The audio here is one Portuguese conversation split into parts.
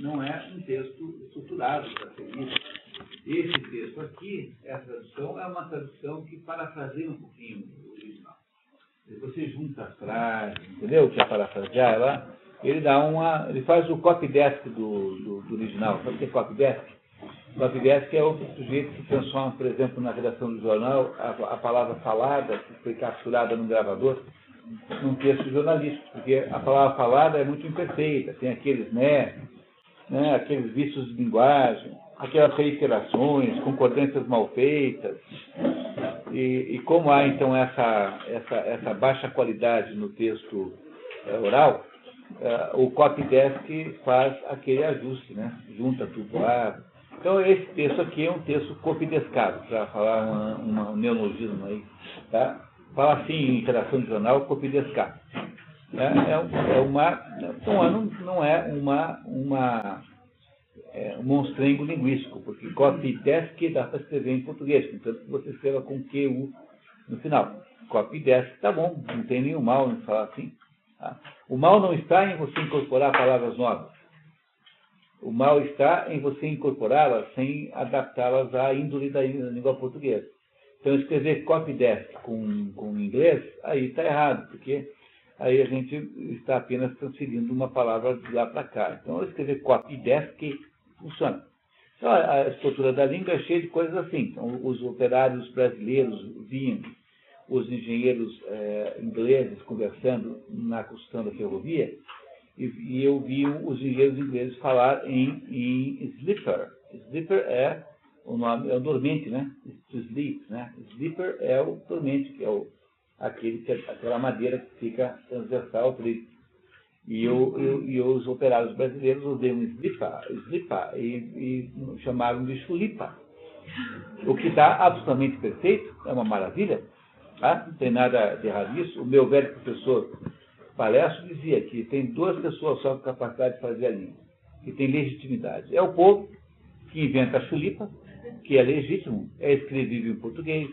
não é um texto estruturado para ser lido. Esse texto aqui, essa tradução, é uma tradução que parafraseia um pouquinho o original. Você junta as frases, entendeu? Que é parafrasear lá, ele faz o copy-desk do original. Sabe o que é copy-desk? Copy-desk é outro sujeito que transforma, por exemplo, na redação do jornal, a palavra falada, que foi capturada no gravador, num texto jornalístico, porque a palavra falada é muito imperfeita, tem aqueles aqueles vícios de linguagem, aquelas reiterações, concordâncias mal feitas, e como há então essa baixa qualidade no texto oral, o copy-desk faz aquele ajuste, né? Junta tudo lá. Então esse texto aqui é um texto copidescado, para falar um neologismo aí, tá? Fala assim em redação de jornal, copidescado. Não é um monstrengo linguístico, porque copy-desk dá para escrever em português, portanto você escreva com QU no final. Copy-desk, tá bom, não tem nenhum mal em falar assim. Tá? O mal não está em você incorporar palavras novas. O mal está em você incorporá-las sem adaptá-las à índole da língua portuguesa. Então, escrever copy-desk com inglês, aí está errado, porque aí a gente está apenas transferindo uma palavra de lá para cá. Então, escrever copy-desk funciona. Então, a estrutura da língua é cheia de coisas assim. Então, os operários brasileiros vinham, os engenheiros ingleses conversando na construção da ferrovia, e eu vi os engenheiros ingleses falar em slipper. Slipper é o nome, é o dormente, né? To sleep, né? Slipper é o dormente, que é aquela madeira que fica transversal ao trilho. E os operários brasileiros usam slipper e chamaram de chulipa. O que está absolutamente perfeito, é uma maravilha, tá? Não tem nada de errado nisso. O meu velho professor Palestro dizia que tem duas pessoas só com capacidade de fazer a língua, que tem legitimidade. É o povo que inventa a chulipa, que é legítimo, é escrevível em português,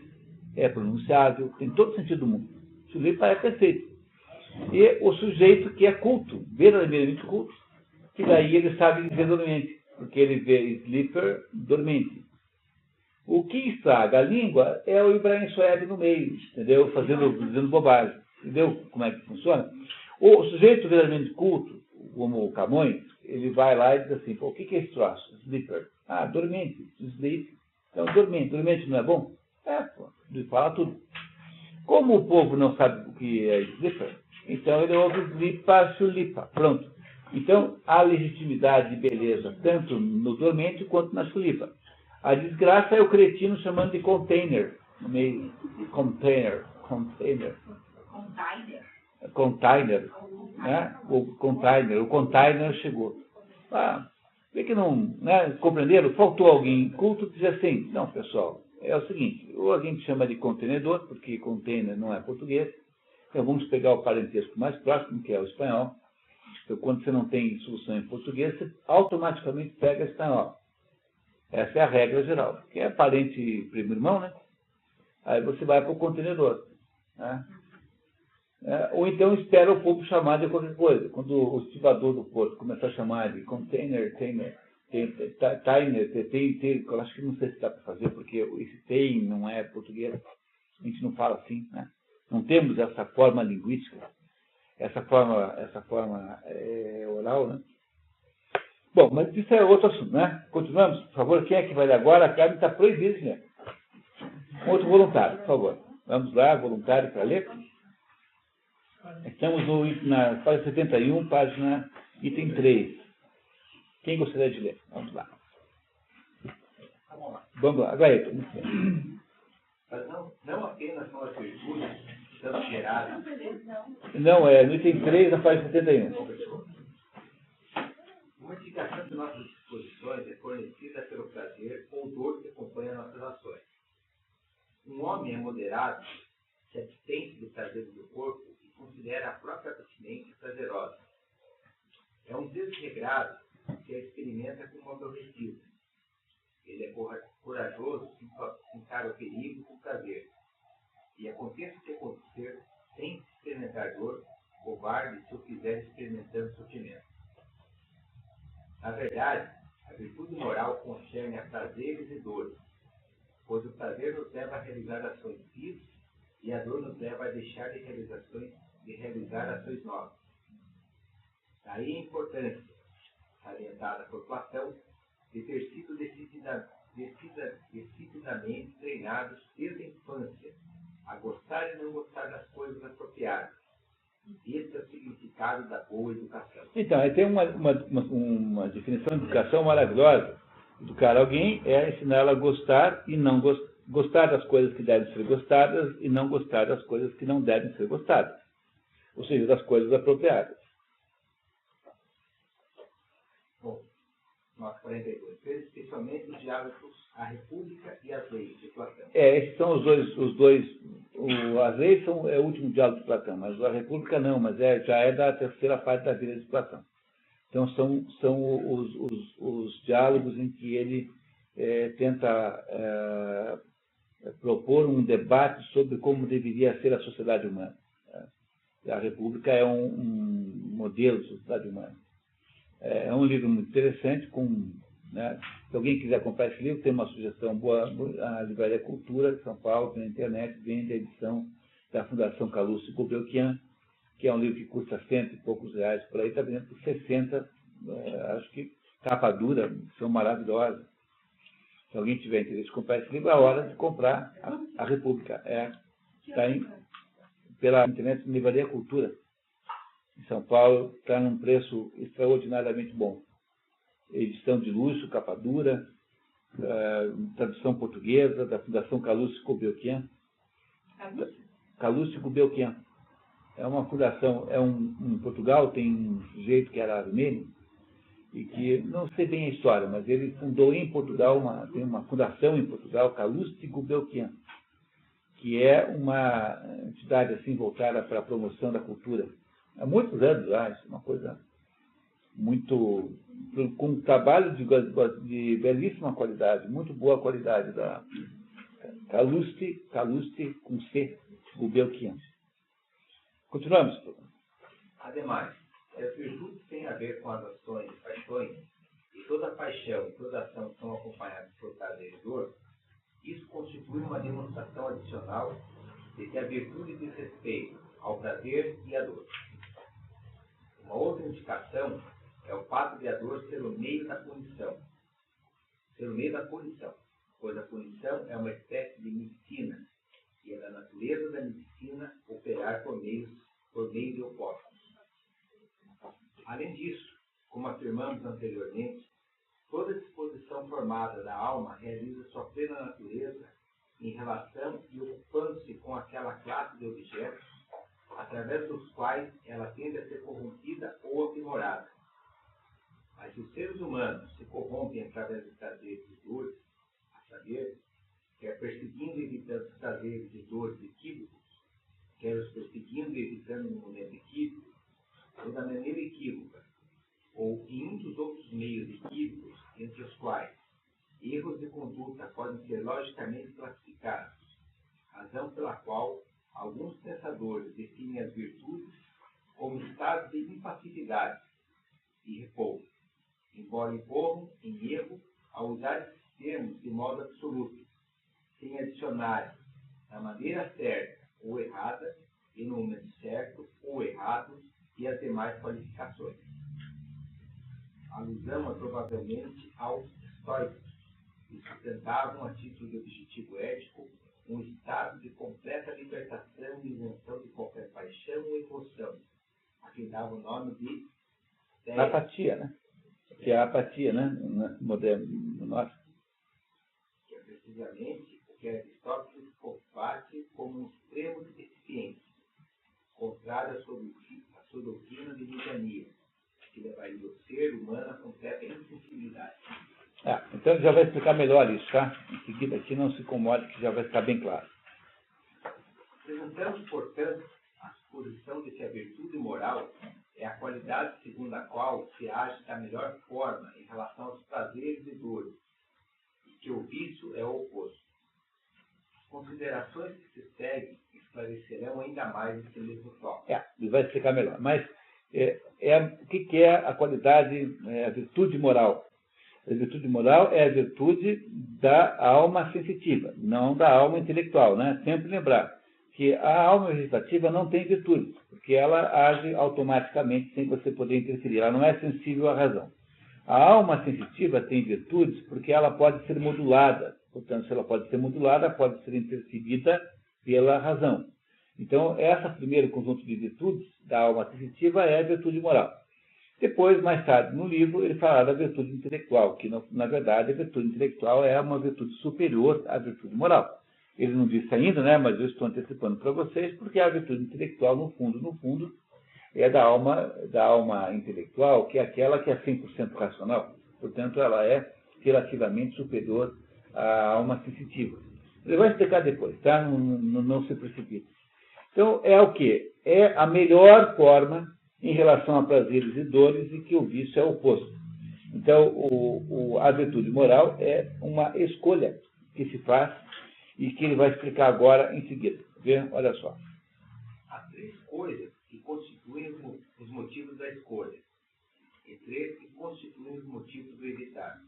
é pronunciável, tem todo sentido do mundo. Chulipa é perfeito. E o sujeito que é culto, verdadeiramente culto, que daí ele sabe dizer dormente, porque ele vê slipper, dormente. O que estraga a língua é o Ibrahim Soeb no meio, entendeu? Dizendo bobagem. Entendeu como é que funciona? O sujeito verdadeiramente culto, como o Camões, ele vai lá e diz assim, pô, o que é esse troço? Slipper. Ah, dormente. Sleep. Então, dormente. Dormente não é bom? Pô, ele fala tudo. Como o povo não sabe o que é slipper, então ele ouve slipa, chulipa. Pronto. Então, há legitimidade e beleza tanto no dormente quanto na chulipa. A desgraça é o cretino chamando de container. No meio. Container. Container, né? O container chegou. Vê que não, né? Compreenderam? Faltou alguém culto dizer assim, não, pessoal, é o seguinte, ou a gente chama de contenedor, porque container não é português, então vamos pegar o parentesco mais próximo, que é o espanhol. Então, quando você não tem solução em português, você automaticamente pega espanhol. Essa é a regra geral, que é parente primo irmão, né? Aí você vai para o contenedor, né? Ou então espera o povo chamar de qualquer coisa. Quando o estibador do porto começar a chamar de container, eu acho que não sei se dá para fazer, porque esse tem não é português, a gente não fala assim, né? Não temos essa forma linguística, essa forma oral, né? Bom, mas isso é outro assunto, né? Continuamos, por favor. Quem é que vai ler agora? A Carmen está proibida, né? Outro voluntário, por favor. Vamos lá, voluntário para ler. Estamos na página 71, página item 3. Quem gostaria de ler? Vamos lá. Vamos lá, vai. Mas não apenas são as virtudes tanto geradas. Não, é no item 3, na página 71. Uma indicação de nossas disposições é fornecida pelo prazer ou dor que acompanha nossas ações. Um homem é moderado, se abstém do prazer do corpo e considera a própria abstinência prazerosa. É um desregrado que a experimenta como aborrecido. Ele é corajoso se encara o perigo com prazer. E aconteça o que acontecer, sem experimentar dor, covarde se o fizer experimentando sofrimento. Na verdade, a virtude moral concerne a prazeres e dores, pois o prazer nos leva a realizar ações vivas e a dor nos leva a deixar de realizar ações novas. Daí a importância, salientada por Platão, de ter sido decididamente treinados desde a infância a gostar e não gostar das coisas apropriadas. Esse é o significado da boa educação. Então, aí tem uma definição de educação maravilhosa. Educar alguém é ensiná-la a gostar e não gostar das coisas que devem ser gostadas e não gostar das coisas que não devem ser gostadas. Ou seja, das coisas apropriadas. Bom, nota 42. Especialmente os diálogos A República e as Leis, de Platão. Esses são os dois. As leis é o último diálogo de Platão, mas a República não, mas já é da terceira parte da vida de Platão. Então são os diálogos em que ele tenta propor um debate sobre como deveria ser a sociedade humana. A República é um modelo de sociedade humana. É um livro muito interessante, né? Se alguém quiser comprar esse livro, tem uma sugestão boa, a Livraria Cultura de São Paulo, na internet, vende a edição da Fundação Calouste Gulbenkian, que é um livro que custa R$100 e poucos por aí, está vendendo por 60, acho que capa dura, são maravilhosas. Se alguém tiver interesse em comprar esse livro, é a hora de comprar a República. Está pela internet, Livraria Cultura, em São Paulo, está num preço extraordinariamente bom. Edição de luxo, capa dura, tradução portuguesa, da Fundação Calouste Gulbenkian. Calouste Gulbenkian. É uma fundação, em Portugal, tem um sujeito que era armênio, e que, não sei bem a história, mas ele fundou em Portugal, tem uma fundação em Portugal, Calouste Gulbenkian, que é uma entidade assim voltada para a promoção da cultura. Há muitos anos já, isso é uma coisa muito, com um trabalho de belíssima qualidade, muito boa qualidade da Calouste com C, Gulbenkian. Continuamos. Ademais, se as virtudes têm a ver com as ações e paixões, e toda paixão e toda ação são acompanhadas por prazer e dor, isso constitui uma demonstração adicional de que a virtude diz respeito ao prazer e à dor. Uma outra indicação é o fato de a dor ser o meio da punição. Pois a punição é uma espécie de medicina, e é da natureza da medicina operar por meio de opostos. Além disso, como afirmamos anteriormente, toda disposição formada da alma realiza sua plena natureza em relação e ocupando-se com aquela classe de objetos através dos quais ela tende a ser corrompida ou aprimorada. Mas se os seres humanos se corrompem através de prazeres e dores, a saber, quer perseguindo e evitando os prazeres e dores equívocos, quer os perseguindo e evitando um momento equívoco, ou da maneira equívoca, ou em um dos outros meios equívocos, entre os quais erros de conduta podem ser logicamente classificados, razão pela qual alguns pensadores definem as virtudes como estados de impassividade e repouso, embora incorram em erro ao usar esses termos de modo absoluto, sem adicionar na maneira certa ou errada, e no momento certo ou errado, e as demais qualificações. Alusão é provavelmente aos estoicos, que sustentavam a título de objetivo ético um estado de completa libertação e isenção de qualquer paixão ou emoção, a quem dava o nome de apatia, né? Que é a apatia, né? Moderno, nosso. Que é precisamente o que Aristóteles combate como um extremo de deficiência, contrário à sua doutrina de mediania, que levaria o ser humano a completa insensibilidade. Então ele já vai explicar melhor isso, tá? Em seguida aqui não se incomode que já vai ficar bem claro. Apresentamos, portanto, a suposição de que a virtude moral é a qualidade segundo a qual se age da melhor forma em relação aos prazeres e dores, e que o vício é o oposto. As considerações que se seguem esclarecerão ainda mais esse mesmo tópico. Ele vai explicar melhor. Mas o que que é a qualidade, a virtude moral? A virtude moral é a virtude da alma sensitiva, não da alma intelectual, né? Sempre lembrar que a alma vegetativa não tem virtudes, porque ela age automaticamente sem você poder interferir, ela não é sensível à razão. A alma sensitiva tem virtudes porque ela pode ser modulada, portanto, se ela pode ser modulada, pode ser interferida pela razão. Então, esse primeiro conjunto de virtudes da alma sensitiva é a virtude moral. Depois, mais tarde, no livro, ele fala da virtude intelectual, que, na verdade, a virtude intelectual é uma virtude superior à virtude moral. Ele não disse ainda, né, mas eu estou antecipando para vocês, porque a virtude intelectual, no fundo, é da alma intelectual, que é aquela que é 100% racional. Portanto, ela é relativamente superior à alma sensitiva. Ele vai explicar depois, tá? Não se precipite. Então, é o quê? É a melhor forma em relação a prazeres e dores, e que o vício é o oposto. Então, a virtude moral é uma escolha que se faz e que ele vai explicar agora em seguida. Vê? Olha só. Há três coisas que constituem os motivos da escolha, e três que constituem os motivos do evitar,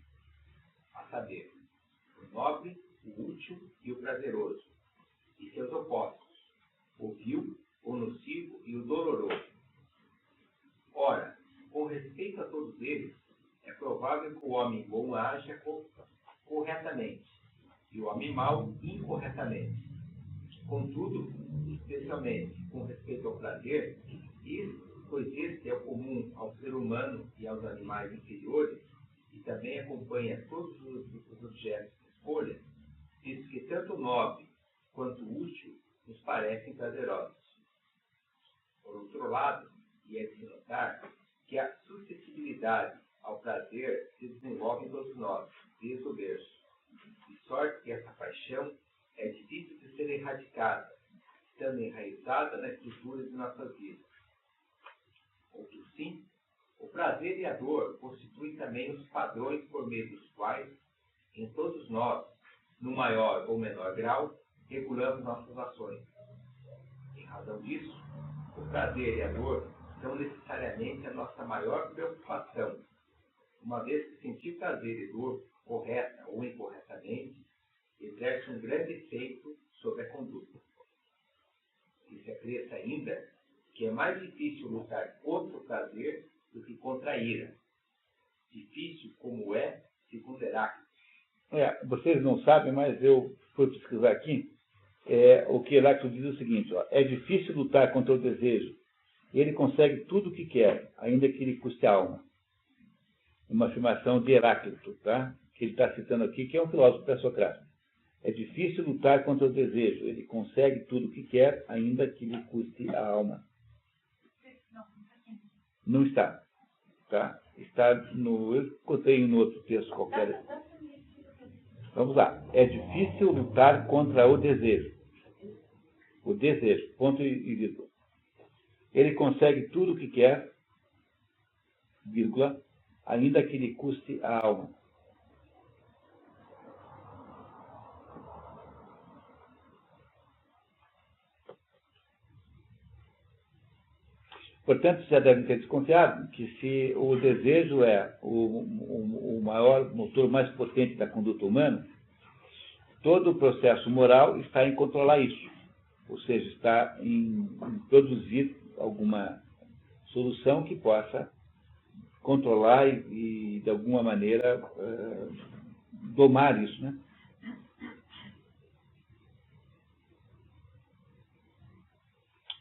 a saber, o nobre, o útil e o prazeroso, e seus opostos, o vil, o nocivo e o doloroso. Ora, com respeito a todos eles, é provável que o homem bom haja corretamente e o homem mau incorretamente. Contudo, especialmente com respeito ao prazer, pois este é o comum ao ser humano e aos animais inferiores, e também acompanha todos os objetos de escolha, visto que tanto o nobre quanto o útil nos parecem prazerosos. Por outro lado, e é de se notar que a suscetibilidade ao prazer se desenvolve em todos nós, desde o berço, de sorte que essa paixão é difícil de ser erradicada, estando enraizada na estrutura de nossas vidas. Outro sim, o prazer e a dor constituem também os padrões por meio dos quais, em todos nós, no maior ou menor grau, regulamos nossas ações. Em razão disso, o prazer e a dor são necessariamente a nossa maior preocupação, uma vez que sentir prazer e dor, correta ou incorretamente, exerce um grande efeito sobre a conduta. E se acresce ainda que é mais difícil lutar contra o prazer do que contra a ira. Difícil como é, segundo Heráclito. Vocês não sabem, mas eu fui pesquisar aqui. O que Heráclito diz é o seguinte: é difícil lutar contra o desejo. Ele consegue tudo o que quer, ainda que lhe custe a alma. Uma afirmação de Heráclito, tá? Que ele está citando aqui, que é um filósofo pré-socrático. É difícil lutar contra o desejo. Ele consegue tudo o que quer, ainda que lhe custe a alma. Não está. Tá? Está no... Eu contei no outro texto qualquer. Vamos lá. É difícil lutar contra o desejo. O desejo. Ponto e vírgula. Ele consegue tudo o que quer, vírgula, ainda que lhe custe a alma. Portanto, já devem ter desconfiado que se o desejo é o maior motor mais potente da conduta humana, todo o processo moral está em controlar isso. Ou seja, está em produzir alguma solução que possa controlar e de alguma maneira, domar isso, né?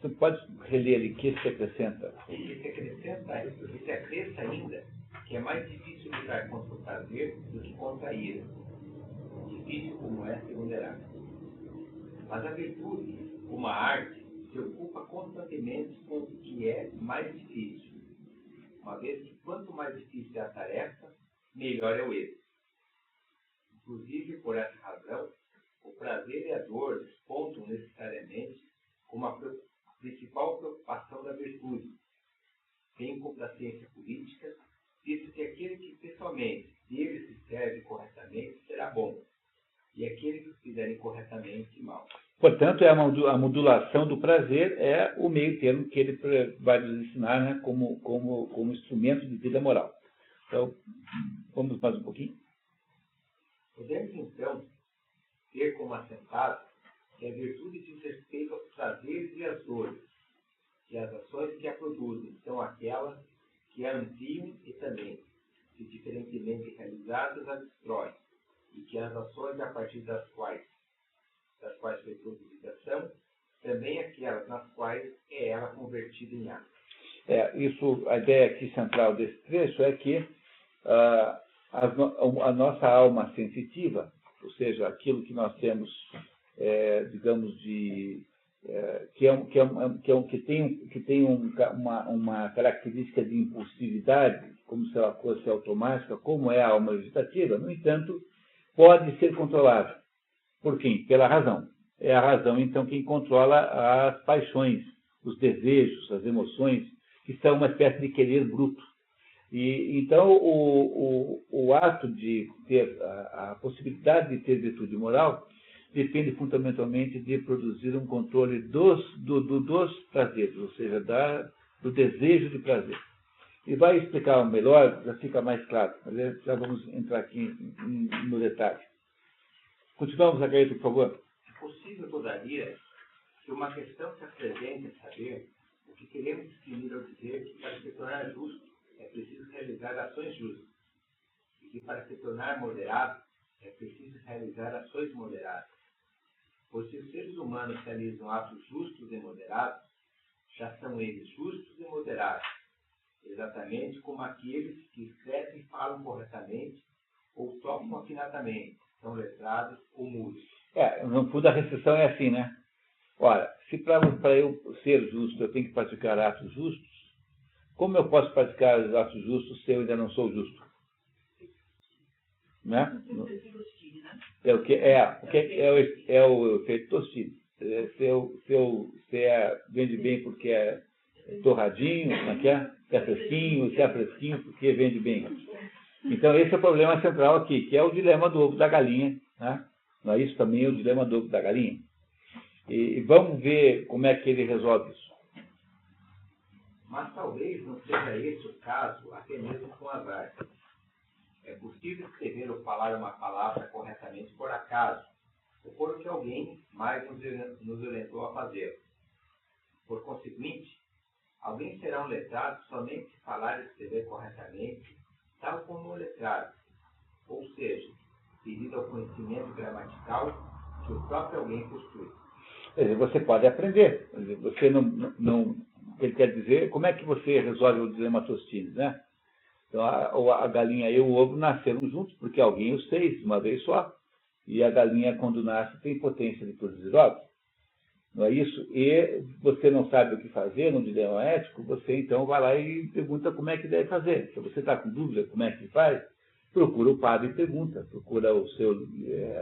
Você pode reler ali que se acrescenta? Que se acresce ainda que é mais difícil lutar contra o prazer do que contra a ira. Difícil como é, segundo Heráclito. Mas a virtude, como a arte, se ocupa constantemente com o que é mais difícil, uma vez que quanto mais difícil é a tarefa, melhor é o êxito. Inclusive, por essa razão, o prazer e a dor despontam necessariamente como a principal preocupação da virtude, bem como da ciência política, visto que aquele que pessoalmente dele se serve corretamente será bom, e aquele que o fizer incorretamente, mal. Portanto, a modulação do prazer é o meio termo que ele vai nos ensinar, né, como instrumento de vida moral. Então, vamos mais um pouquinho. Podemos, então, ter como assentado que a virtude diz respeito aos prazeres e às dores, que as ações que a produzem são aquelas que a ampliam e também, se diferentemente realizadas, a destroem, e que as ações a partir das quais foi produzida a ação, também aquelas nas quais é ela convertida em ato. A ideia aqui central desse trecho é que a nossa alma sensitiva, ou seja, aquilo que nós temos, digamos, que tem uma característica de impulsividade, como se ela fosse automática, como é a alma vegetativa, no entanto, pode ser controlada. Por quem? Pela razão. É a razão, então, quem controla as paixões, os desejos, as emoções, que são uma espécie de querer bruto. E, então, o ato de ter a possibilidade de ter virtude moral depende fundamentalmente de produzir um controle dos prazeres, ou seja, do desejo de prazer. E vai explicar melhor, já fica mais claro, mas já vamos entrar aqui no detalhe. Continuamos, Agaíto, por favor. É possível, todavia, que uma questão se apresente a saber o que queremos definir ao dizer que para se tornar justo é preciso realizar ações justas, e que para se tornar moderado é preciso realizar ações moderadas. Pois se os seres humanos realizam atos justos e moderados, já são eles justos e moderados, exatamente como aqueles que escrevem e falam corretamente ou tocam afinadamente, são letrados ou mudos. No fundo a restrição é assim, né? Ora, se para eu ser justo eu tenho que praticar atos justos, como eu posso praticar os atos justos se eu ainda não sou justo? Né? É o que é o efeito Tostino. Se vende bem porque é torradinho, se é fresquinho porque vende bem. Então esse é o problema central aqui, que é o dilema do ovo da galinha, né? Não é isso também é o dilema do ovo da galinha? E vamos ver como é que ele resolve isso. Mas talvez não seja esse o caso até mesmo com as artes. É possível escrever ou falar uma palavra corretamente por acaso, ou porque alguém mais nos orientou a fazê-lo. Por conseguinte, alguém será um letrado somente se falar e escrever corretamente, tal como o letrado, ou seja, devido ao conhecimento gramatical que o próprio alguém possui. Quer dizer, você pode aprender. Você não ele quer dizer, como é que você resolve o dilema Tostines, né? Então, a galinha e o ovo nasceram juntos porque alguém os fez de uma vez só. E a galinha, quando nasce, tem potência de produzir ovos. Não é isso? E você não sabe o que fazer no dilema ético, você então vai lá e pergunta como é que deve fazer. Se você está com dúvida como é que faz, procura o padre e pergunta. Procura o seu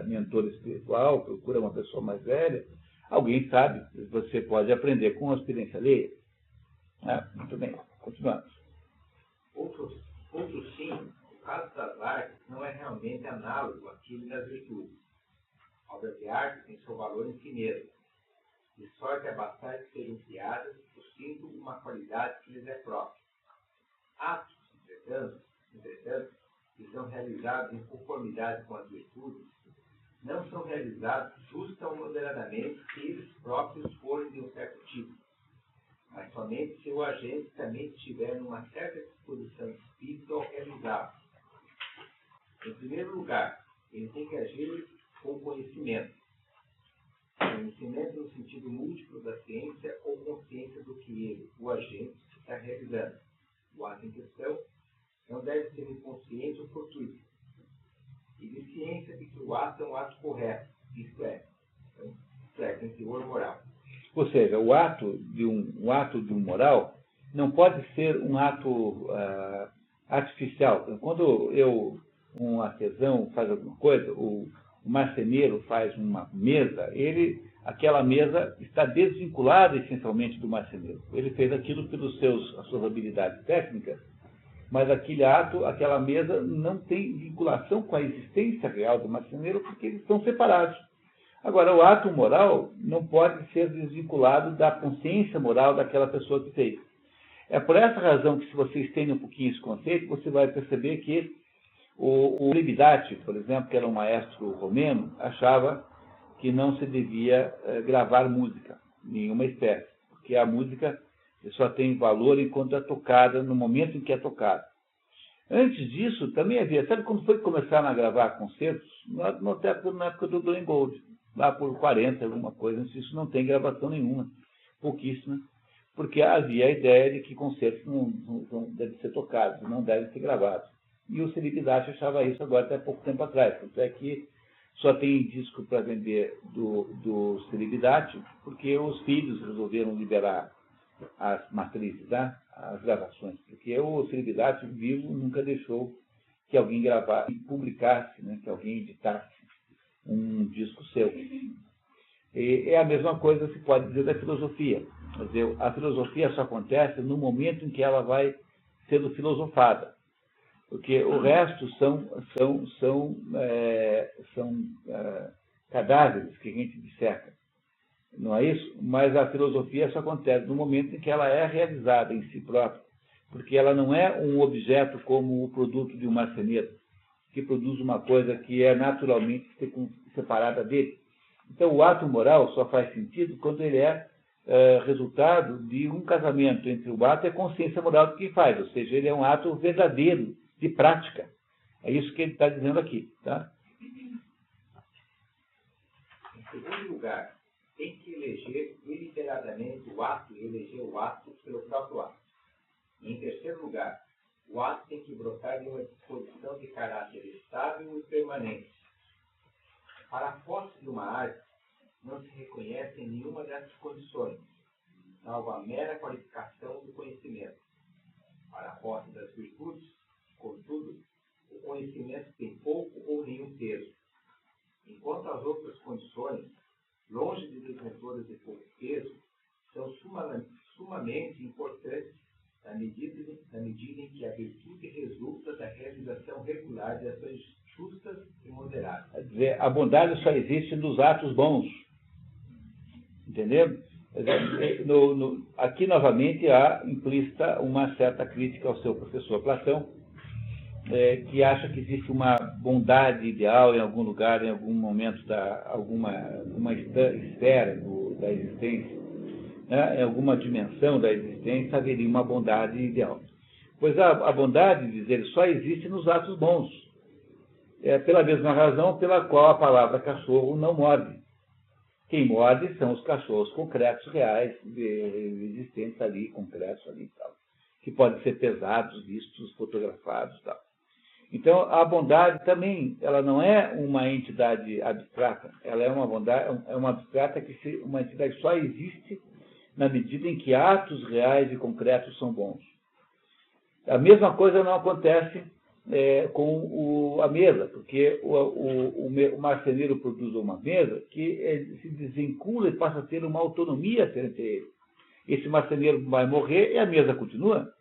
mentor espiritual, procura uma pessoa mais velha. Alguém sabe, você pode aprender com a experiência alheia. Muito bem, continuamos. Outro sim, o caso das artes não é realmente análogo àquilo das virtudes. Obras de arte têm seu valor em si mesmo, de sorte a bastar de serem criadas, possuindo uma qualidade que lhes é própria. Atos, entretanto, que são realizados em conformidade com as virtudes, não são realizados justa ou moderadamente se eles próprios forem de um certo tipo, mas somente se o agente também estiver numa certa disposição de espírito ao realizá-lo. Em primeiro lugar, ele tem que agir com conhecimento. Conhecimento no sentido múltiplo da ciência ou consciência do que ele, o agente, está realizando. O ato em questão não deve ser inconsciente ou fortuito. E de ciência de que o ato é um ato correto, isto é, tem teor moral. Ou seja, o ato de um moral não pode ser um ato artificial. Quando um artesão faz alguma coisa, o marceneiro faz uma mesa, aquela mesa está desvinculada essencialmente do marceneiro. Ele fez aquilo pelas suas habilidades técnicas, mas aquele ato, aquela mesa não tem vinculação com a existência real do marceneiro porque eles estão separados. Agora, o ato moral não pode ser desvinculado da consciência moral daquela pessoa que fez. É por essa razão que, se você estende um pouquinho esse conceito, você vai perceber que o Libidache, por exemplo, que era um maestro romeno, achava que não se devia gravar música, nenhuma espécie, porque a música só tem valor enquanto é tocada, no momento em que é tocada. Antes disso, também havia, sabe quando foi que começaram a gravar concertos? Na época do Glenn Gould, lá por 40, alguma coisa, antes disso não tem gravação nenhuma, pouquíssima, porque havia a ideia de que concertos não devem ser tocados, não devem ser gravados. E o Celibidache achava isso agora até pouco tempo atrás, tanto é que só tem disco para vender do Celibidache, porque os filhos resolveram liberar as matrizes, tá? As gravações, porque o Celibidache vivo nunca deixou que alguém gravasse, publicasse, né? Que alguém editasse um disco seu. E a mesma coisa se pode dizer da filosofia. Quer dizer, a filosofia só acontece no momento em que ela vai sendo filosofada, porque o resto são cadáveres que a gente disseca. Não é isso? Mas a filosofia só acontece no momento em que ela é realizada em si própria, porque ela não é um objeto como o produto de um marceneiro, que produz uma coisa que é naturalmente separada dele. Então, o ato moral só faz sentido quando ele é resultado de um casamento entre o ato e a consciência moral do que faz, ou seja, ele é um ato verdadeiro, de prática. É isso que ele está dizendo aqui. Tá? Em segundo lugar, tem que eleger deliberadamente o ato e eleger o ato pelo próprio ato. E, em terceiro lugar, o ato tem que brotar de uma disposição de caráter estável e permanente. Para a posse de uma arte, não se reconhece em nenhuma dessas condições, salvo a mera qualificação do conhecimento. Para a posse das virtudes, contudo, o conhecimento tem pouco ou nenhum peso. Enquanto as outras condições, longe de detentoras de pouco peso, são sumamente importantes na medida em que a virtude resulta da realização regular de ações justas e moderadas. Quer dizer, a bondade só existe nos atos bons. Entendeu? Aqui, novamente, há implícita uma certa crítica ao seu professor Platão, que acha que existe uma bondade ideal em algum lugar, em algum momento, uma esfera da existência, né? Em alguma dimensão da existência, haveria uma bondade ideal. Pois a bondade, diz ele, só existe nos atos bons. Pela mesma razão pela qual a palavra cachorro não morde. Quem morde são os cachorros concretos, reais, existentes ali, concretos ali e tal, que podem ser pesados, vistos, fotografados e tal. Então, a bondade também, ela não é uma entidade abstrata, ela é uma bondade, é uma abstrata uma entidade que só existe na medida em que atos reais e concretos são bons. A mesma coisa não acontece com a mesa, porque o marceneiro produz uma mesa que se desvincula e passa a ter uma autonomia perante ele. Esse marceneiro vai morrer e a mesa continua.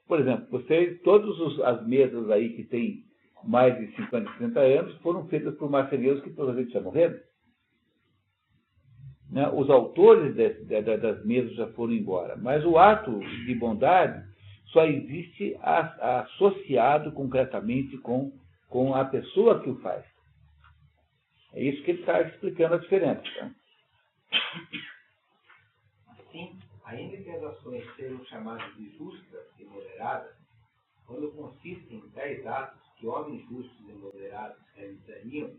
Por exemplo, todas as mesas aí que têm mais de 50, 60 anos foram feitas por marceneiros que provavelmente já morreram. Né? Os autores das mesas já foram embora. Mas o ato de bondade só existe associado concretamente com a pessoa que o faz. É isso que ele está explicando a diferença. Tá? Assim, ainda que as ações sejam chamadas de justas e moderadas, quando consistem em 10 atos que homens justos e moderados realizariam,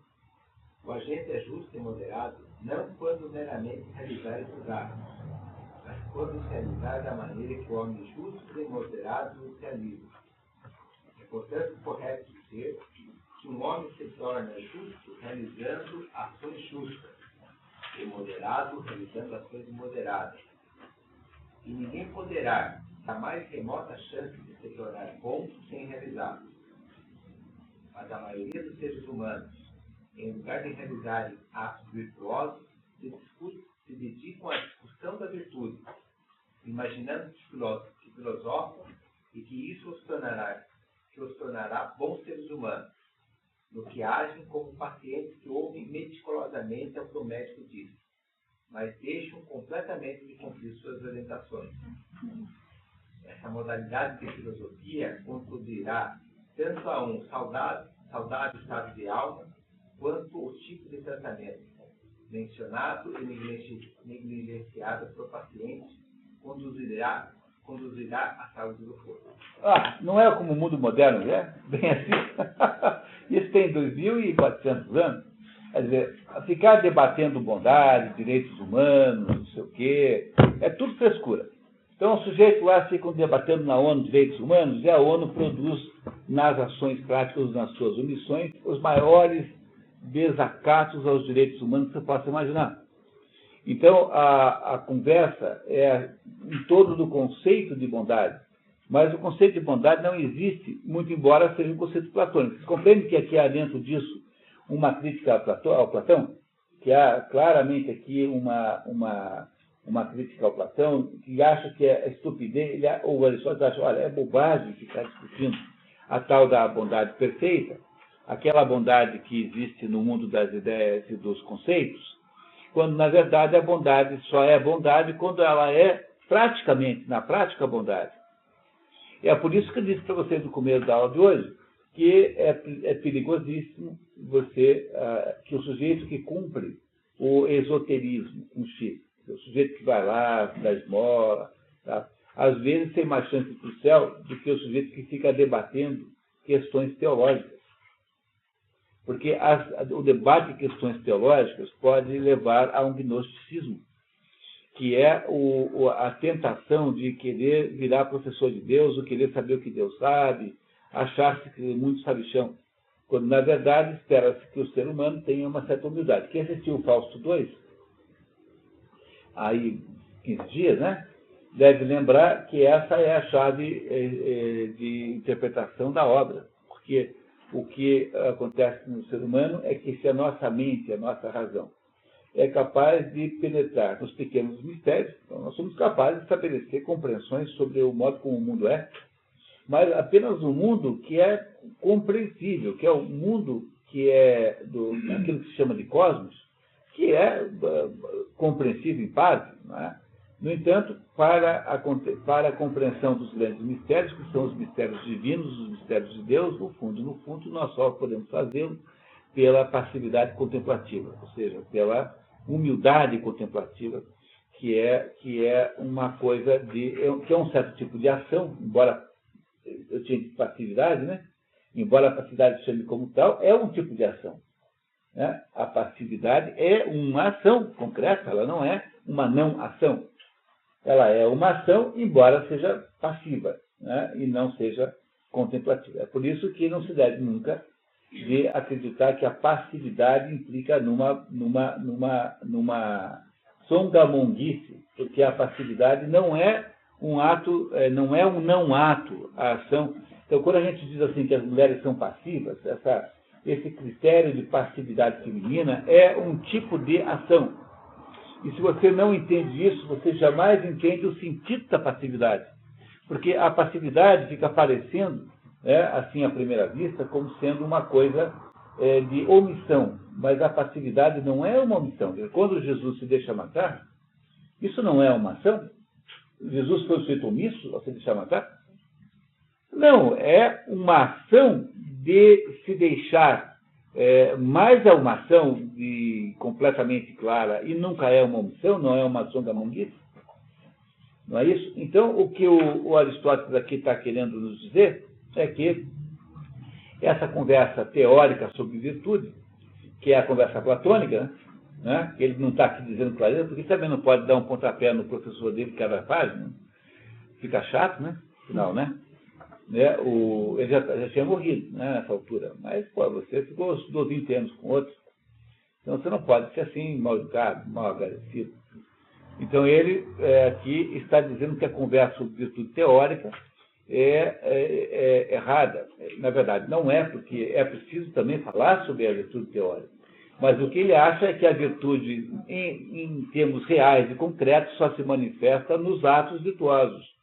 o agente é justo e moderado não quando meramente realizar esses atos, mas quando se realizar da maneira que o homem justo e moderado os realiza. É, portanto, correto dizer que um homem se torna justo realizando ações justas e moderado realizando ações moderadas. E ninguém poderá, a mais remota chance de se tornar bom sem realizá-los. Mas a maioria dos seres humanos, em lugar de realizarem atos virtuosos, se dedicam à discussão da virtude, imaginando que filosofam e que isso os tornará bons seres humanos. no que agem como pacientes que ouvem meticulosamente ao que o médico diz, mas deixam completamente de cumprir suas orientações. Essa modalidade de filosofia conduzirá tanto a um saudável estado de alma, quanto o tipo de tratamento mencionado e negligenciado por paciente conduzirá à saúde do corpo. Não é como o mundo moderno, é? Bem assim. Isso tem 2.400 anos. Quer dizer, ficar debatendo bondade, direitos humanos, não sei o quê, é tudo frescura. Então, o sujeito lá fica debatendo na ONU direitos humanos, e a ONU produz, nas ações práticas, nas suas omissões, os maiores desacatos aos direitos humanos que você possa imaginar. Então, a conversa é em torno do conceito de bondade, mas o conceito de bondade não existe, muito embora seja um conceito platônico. Você compreende que aqui há dentro disso uma crítica ao Platão? Que há claramente aqui uma crítica ao Platão, que acha que é estupidez, ou Aristóteles acha, olha, é bobagem ficar discutindo a tal da bondade perfeita, aquela bondade que existe no mundo das ideias e dos conceitos, quando, na verdade, a bondade só é bondade quando ela é praticamente, na prática, bondade. É por isso que eu disse para vocês no começo da aula de hoje que é perigosíssimo que o sujeito que cumpre o esoterismo, o sujeito que vai lá, dá esmola, tá? Às vezes tem mais chance para o céu do que o sujeito que fica debatendo questões teológicas. Porque o debate de questões teológicas pode levar a um gnosticismo, que é a tentação de querer virar professor de Deus, ou querer saber o que Deus sabe, achar-se que muito sabichão, quando, na verdade, espera-se que o ser humano tenha uma certa humildade. Quem assistiu o Fausto II, aí 15 dias, né, deve lembrar que essa é a chave de interpretação da obra, porque o que acontece no ser humano é que se a nossa mente, a nossa razão, é capaz de penetrar nos pequenos mistérios, então nós somos capazes de estabelecer compreensões sobre o modo como o mundo é, mas apenas um mundo que é compreensível, que é o mundo que é aquilo que se chama de cosmos, que é compreensível em parte, não é? No entanto, para a compreensão dos grandes mistérios, que são os mistérios divinos, os mistérios de Deus, no fundo, nós só podemos fazê-lo pela passividade contemplativa, ou seja, pela humildade contemplativa, que é uma coisa que é um certo tipo de ação, embora eu tinha passividade, né? Embora a passividade se chame como tal, é um tipo de ação. Né? A passividade é uma ação concreta, ela não é uma não-ação. Ela é uma ação, embora seja passiva, né? E não seja contemplativa. É por isso que não se deve nunca de acreditar que a passividade implica numa songamonguice, porque a passividade não é um ato, não é um não-ato, a ação. Então, quando a gente diz assim que as mulheres são passivas, esse critério de passividade feminina é um tipo de ação. E se você não entende isso, você jamais entende o sentido da passividade. Porque a passividade fica aparecendo, assim à primeira vista, como sendo uma coisa de omissão. Mas a passividade não é uma omissão. Quando Jesus se deixa matar, isso não é uma ação? Jesus foi feito omisso ao se deixar matar? Não, é uma ação de se deixar, mas é uma ação completamente clara e nunca é uma omissão, não é uma ação da monguice. Não é isso? Então, o que o Aristóteles aqui está querendo nos dizer é que essa conversa teórica sobre virtude, que é a conversa platônica, né? Ele não está aqui dizendo clareza, porque também não pode dar um pontapé no professor dele cada página, fica chato, né? Afinal, né? Ele já tinha morrido, né, nessa altura, mas você estudou 20 anos com outro, então você não pode ser assim, mal educado, mal agradecido. Então ele aqui está dizendo que a conversa sobre virtude teórica é errada. Na verdade, não é, porque é preciso também falar sobre a virtude teórica. Mas o que ele acha é que a virtude, em termos reais e concretos, só se manifesta nos atos virtuosos.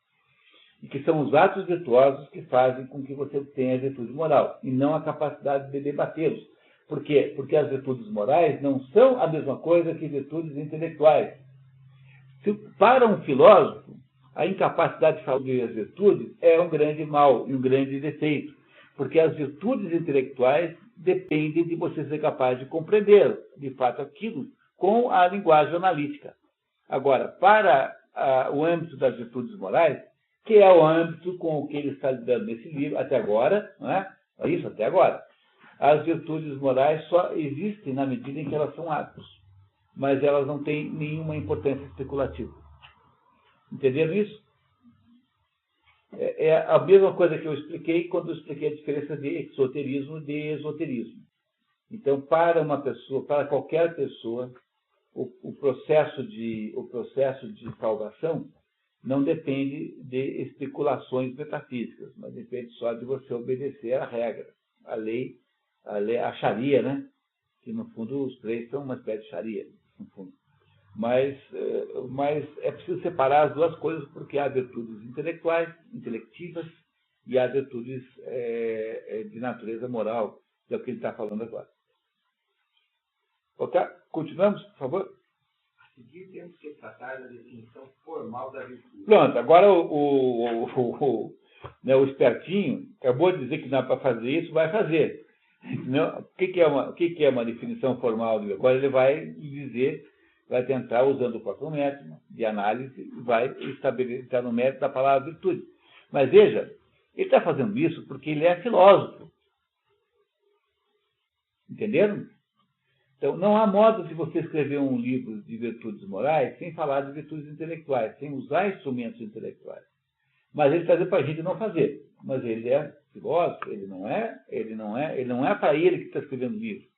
E que são os atos virtuosos que fazem com que você tenha a virtude moral, e não a capacidade de debatê-los. Por quê? Porque as virtudes morais não são a mesma coisa que virtudes intelectuais. Para um filósofo, a incapacidade de falar as virtudes é um grande mal e um grande defeito, porque as virtudes intelectuais dependem de você ser capaz de compreender, de fato, aquilo com a linguagem analítica. Agora, para o âmbito das virtudes morais, que é o âmbito com o que ele está lidando nesse livro, até agora, não é? Isso, até agora. As virtudes morais só existem na medida em que elas são atos, mas elas não têm nenhuma importância especulativa. Entenderam isso? É a mesma coisa que eu expliquei quando eu expliquei a diferença de exoterismo e de esoterismo. Então, para uma pessoa, para qualquer pessoa, o processo de salvação não depende de especulações metafísicas, mas depende só de você obedecer à regra, à lei, a Sharia, né? Que no fundo os três são uma espécie de Sharia, no fundo. Mas é preciso separar as duas coisas, porque há virtudes intelectuais, intelectivas, e há virtudes de natureza moral, que é o que ele está falando agora. Ok? Continuamos, por favor? A seguir, temos que tratar da definição formal da virtude. Pronto, agora o espertinho acabou de dizer que não é para fazer isso, vai fazer. Não? O que é uma definição formal? Agora ele vai dizer, vai tentar, usando o próprio método de análise, vai estabelecer no método da palavra virtude. Mas veja, ele está fazendo isso porque ele é filósofo. Entenderam? Então, não há modo de você escrever um livro de virtudes morais sem falar de virtudes intelectuais, sem usar instrumentos intelectuais. Mas ele está dizendo para a gente não fazer. Mas ele é filósofo, ele não é para ele que está escrevendo o livro.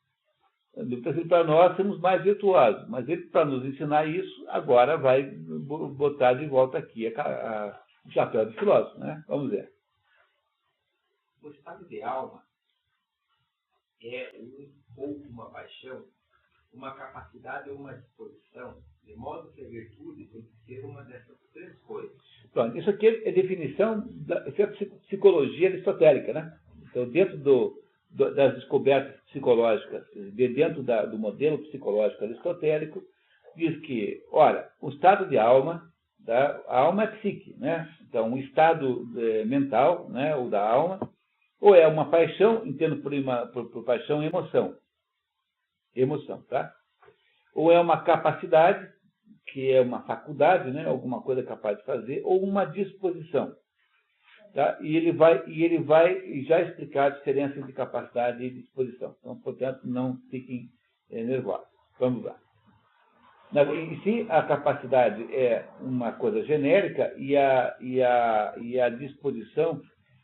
Ele está dizendo para nós sermos mais virtuosos. Mas ele, para nos ensinar isso, agora vai botar de volta aqui o chapéu de filósofo, né? Vamos ver. O estado de alma é ou uma paixão, uma capacidade ou uma disposição, de modo que a virtude tem que ser uma dessas três coisas. Pronto, isso aqui é definição isso é psicologia aristotélica, né? Então, dentro das descobertas psicológicas, dentro do modelo psicológico aristotélico, diz que, olha, o estado de alma, a alma é psique, né? Então, o estado mental, né, ou da alma, ou é uma paixão, entendo por paixão, emoção, tá? Ou é uma capacidade, que é uma faculdade, né, alguma coisa capaz de fazer, ou uma disposição. Tá? E ele vai já explicar a diferença entre capacidade e disposição. Então, portanto, não fiquem nervosos. Vamos lá. Em si, a capacidade é uma coisa genérica e a disposição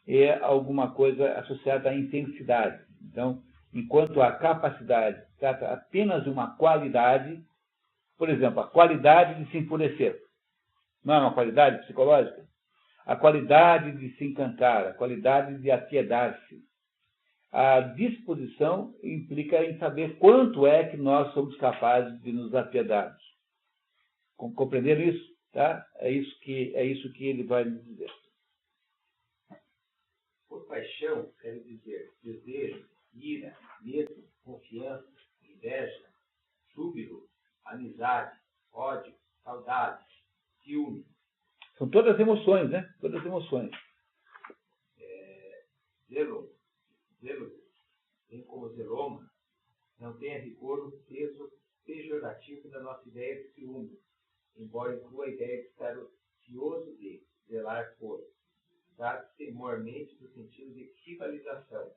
é alguma coisa associada à intensidade. Então, enquanto a capacidade trata apenas de uma qualidade, por exemplo, a qualidade de se enfurecer. Não é uma qualidade psicológica? A qualidade de se encantar, a qualidade de apiedar-se. A disposição implica em saber quanto é que nós somos capazes de nos apiedarmos. Compreenderam isso? Tá? É isso que ele vai nos dizer. Por paixão, quero dizer desejo, ira, medo, confiança, inveja, júbilo, amizade, ódio, saudade, ciúme. São todas emoções, né? Todas emoções. Zelo, bem como zeloma, não tem a rigor o peso pejorativo da nossa ideia de ciúme, embora inclua a ideia de estar ocioso de zelar por. Trata-se mormente do sentido de rivalização,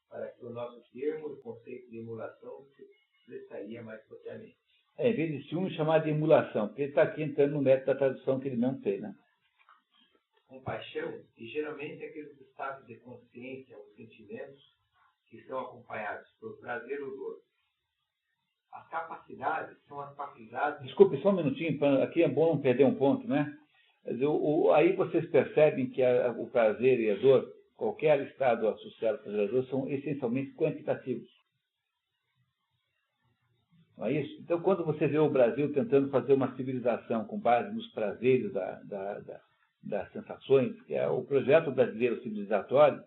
para que o nosso termo e conceito de emulação se expressaria mais propriamente. Em vez de ciúme, chamar de emulação, porque ele está aqui entrando no método da tradução que ele não fez, né? Compaixão, e geralmente aqueles estados de consciência ou sentimentos que são acompanhados por prazer ou dor. As capacidades são as faculdades... Desculpe, só um minutinho, aqui é bom não perder um ponto, né? Aí vocês percebem que o prazer e a dor, qualquer estado associado ao prazer e à dor, são essencialmente quantitativos. Não é isso? Então, quando você vê o Brasil tentando fazer uma civilização com base nos prazeres das sensações, que é o projeto brasileiro civilizatório,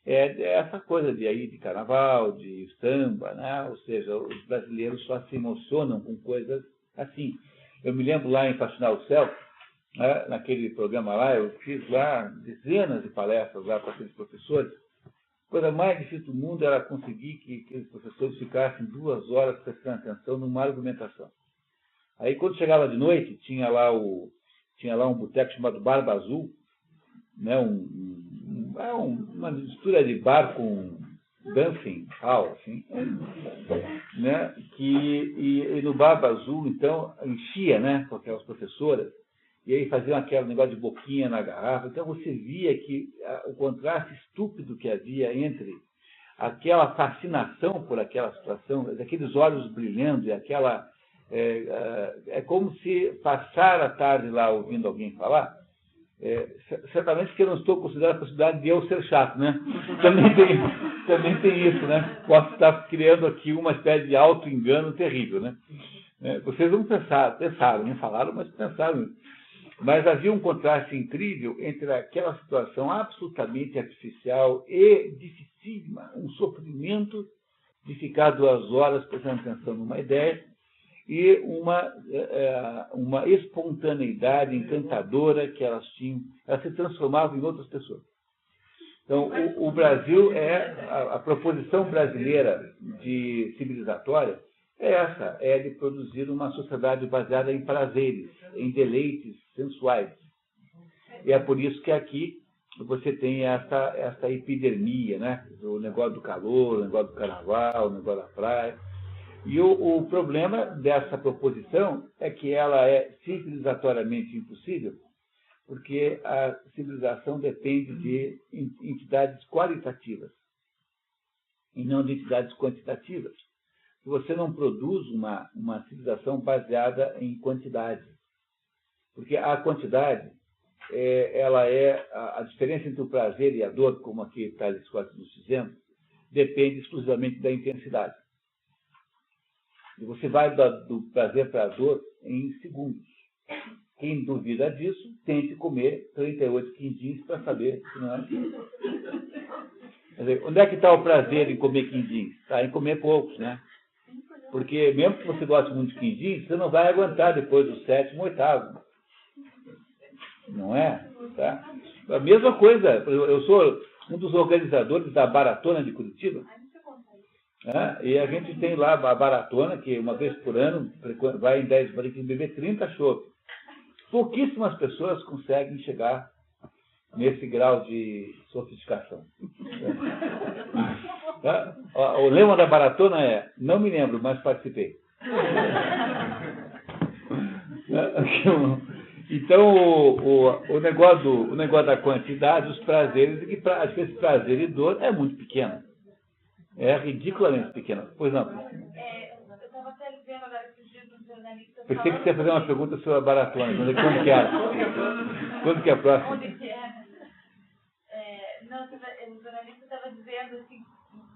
é essa coisa de carnaval, de samba, né? Ou seja, os brasileiros só se emocionam com coisas assim. Eu me lembro lá em Fascinar o Céu, né, naquele programa lá, eu fiz lá dezenas de palestras lá para aqueles professores. A coisa mais difícil do mundo era conseguir que aqueles professores ficassem 2 horas prestando atenção numa argumentação. Aí, quando chegava de noite, tinha lá um boteco chamado Barba Azul, né, uma mistura de bar com dancing hall, assim, né, e no Barba Azul, então, enchia, né, com aquelas professoras, e aí faziam aquele negócio de boquinha na garrafa. Então, você via que o contraste estúpido que havia entre aquela fascinação por aquela situação, aqueles olhos brilhando e aquela... É como se passar a tarde lá ouvindo alguém falar. Certamente que eu não estou considerando a possibilidade de eu ser chato, né? Também tem isso, né? Posso estar criando aqui uma espécie de auto-engano terrível, né? Vocês não pensaram, não falaram, mas pensaram. Mas havia um contraste incrível entre aquela situação absolutamente artificial e dificílima, um sofrimento de ficar 2 horas prestando atenção numa ideia, e uma espontaneidade encantadora que elas tinham. Elas se transformavam em outras pessoas. Então, o Brasil a proposição brasileira de civilizatória é essa, é de produzir uma sociedade baseada em prazeres, em deleites sensuais. E é por isso que aqui você tem essa epidermia, né? O negócio do calor, o negócio do carnaval, o negócio da praia. E o problema dessa proposição é que ela é civilizatoriamente impossível, porque a civilização depende de entidades qualitativas e não de entidades quantitativas. Você não produz uma civilização baseada em quantidade, porque a quantidade ela é a diferença entre o prazer e a dor, como aqui Tales Scott nos dizendo, depende exclusivamente da intensidade. E você vai do prazer para a dor em segundos. Quem duvida disso, tente comer 38 quindins para saber se não é assim. Quer dizer, onde é que está o prazer em comer quindins? Está em comer poucos, né? Porque mesmo que você goste muito de quindins, você não vai aguentar depois do 7º, 8º. Não é? Tá? A mesma coisa, eu sou um dos organizadores da Maratona de Curitiba. E a gente tem lá a maratona, que uma vez por ano vai em 10 barricas beber 30 chopp. Pouquíssimas pessoas conseguem chegar nesse grau de sofisticação. O lema da maratona é: não me lembro, mas participei. Então, o negócio da quantidade, os prazeres, e que às vezes prazer e dor é muito pequeno. É ridiculamente pequena. Pois não. Eu estava até vendo agora esses dias dos jornalistas. Pensei que você ia fazer uma pergunta sobre a maratona. Quando que é? Quando que é a próxima? Onde que é? Não, o jornalista estava dizendo, assim,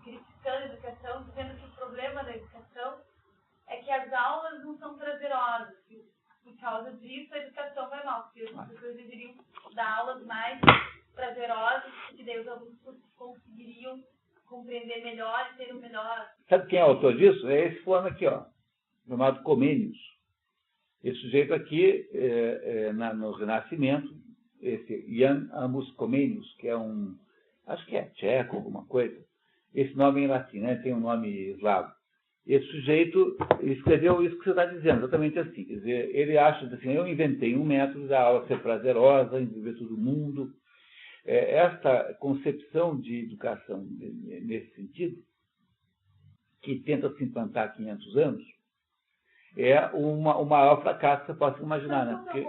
criticando a educação, dizendo que o problema da educação é que as aulas não são prazerosas. E por causa disso, a educação vai mal. Porque as pessoas deveriam dar aulas mais prazerosas, porque daí os alunos conseguiriam compreender melhor e ter o melhor. Sabe quem é o autor disso? É esse fulano aqui, ó, chamado Comênius. Esse sujeito aqui, no Renascimento, esse Jan Amos Comênius, que é acho que é tcheco, alguma coisa. Esse nome é em latim, né? Tem um nome eslavo. Esse sujeito escreveu isso que você está dizendo, exatamente assim. Quer dizer, ele acha assim: eu inventei um método da aula ser prazerosa, envolver todo mundo. Esta concepção de educação nesse sentido, que tenta se implantar há 500 anos, é o maior fracasso que você possa imaginar, né? Porque...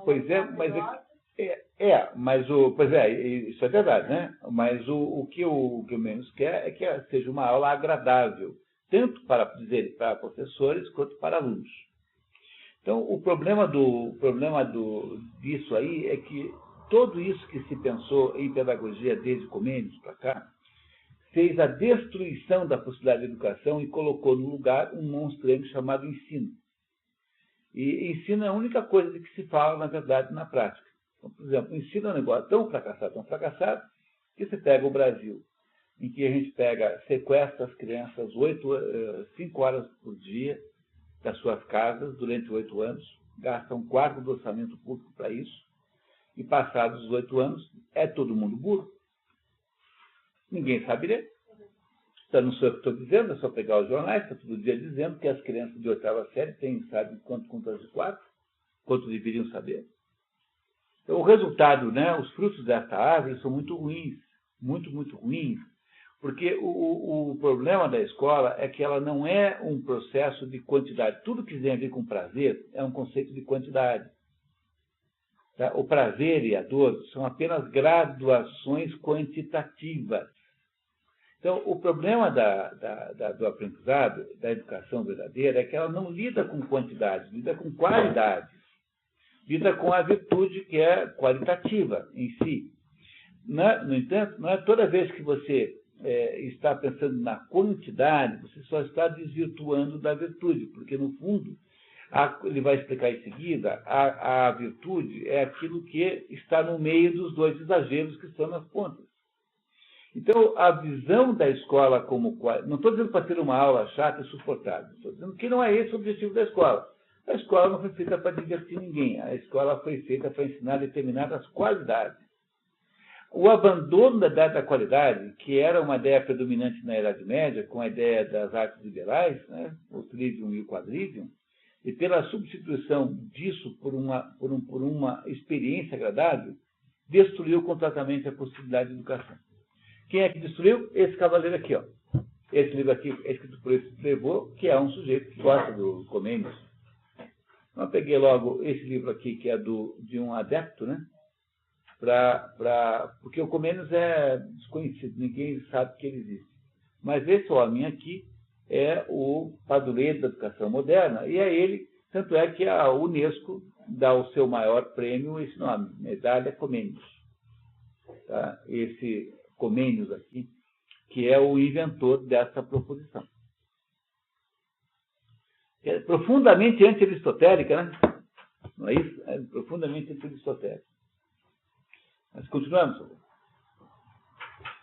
Pois é, mas isso é verdade, né? Mas o que o menos quer é que seja uma aula agradável, tanto para professores quanto para alunos. Então, o problema disso aí é que tudo isso que se pensou em pedagogia desde Comênius para cá, fez a destruição da possibilidade de educação e colocou no lugar um monstrengo chamado ensino. E ensino é a única coisa de que se fala, na verdade, na prática. Então, por exemplo, o ensino é um negócio tão fracassado, que você pega o Brasil, em que a gente sequestra as crianças 5 horas por dia das suas casas durante 8 anos, gasta um quarto do orçamento público para isso, e passados os 8 anos, é todo mundo burro. Ninguém sabe ler. Então, não sou eu que estou dizendo, é só pegar os jornais, está todo dia dizendo que as crianças de 8ª série sabem quanto contas de 4, quanto deveriam saber. Então, o resultado, né, os frutos desta árvore são muito ruins, muito, muito ruins, porque o problema da escola é que ela não é um processo de quantidade. Tudo que tem a ver com prazer é um conceito de quantidade. Tá? O prazer e a dor são apenas graduações quantitativas. Então, o problema do aprendizado, da educação verdadeira, é que ela não lida com quantidade, lida com qualidade. Lida com a virtude que é qualitativa em si. No entanto, não é toda vez que você está pensando na quantidade, você só está desvirtuando da virtude, porque, no fundo, ele vai explicar em seguida, a virtude é aquilo que está no meio dos dois exageros que estão nas pontas. Então, a visão da escola como... Não estou dizendo para ter uma aula chata e suportável, estou dizendo que não é esse o objetivo da escola. A escola não foi feita para divertir ninguém, a escola foi feita para ensinar determinadas qualidades. O abandono da ideia da qualidade, que era uma ideia predominante na Idade Média, com a ideia das artes liberais, né, o trivium e o quadrivium, e pela substituição disso por uma experiência agradável, destruiu completamente a possibilidade de educação. Quem é que destruiu? Esse cavaleiro aqui, ó. Esse livro aqui é escrito por esse Plevaux, que é um sujeito que gosta do Comênios. Então, eu peguei logo esse livro aqui, que é de um adepto, né? Porque o Comênios é desconhecido, ninguém sabe que ele existe. Mas esse homem aqui é o padroeiro da educação moderna, e é ele, tanto é que a Unesco dá o seu maior prêmio esse nome, Medalha Comênios. Tá? Esse Comênios aqui, que é o inventor dessa proposição. É profundamente anti-aristotélica, né? Não é isso? É profundamente anti-aristotélica. Mas continuamos.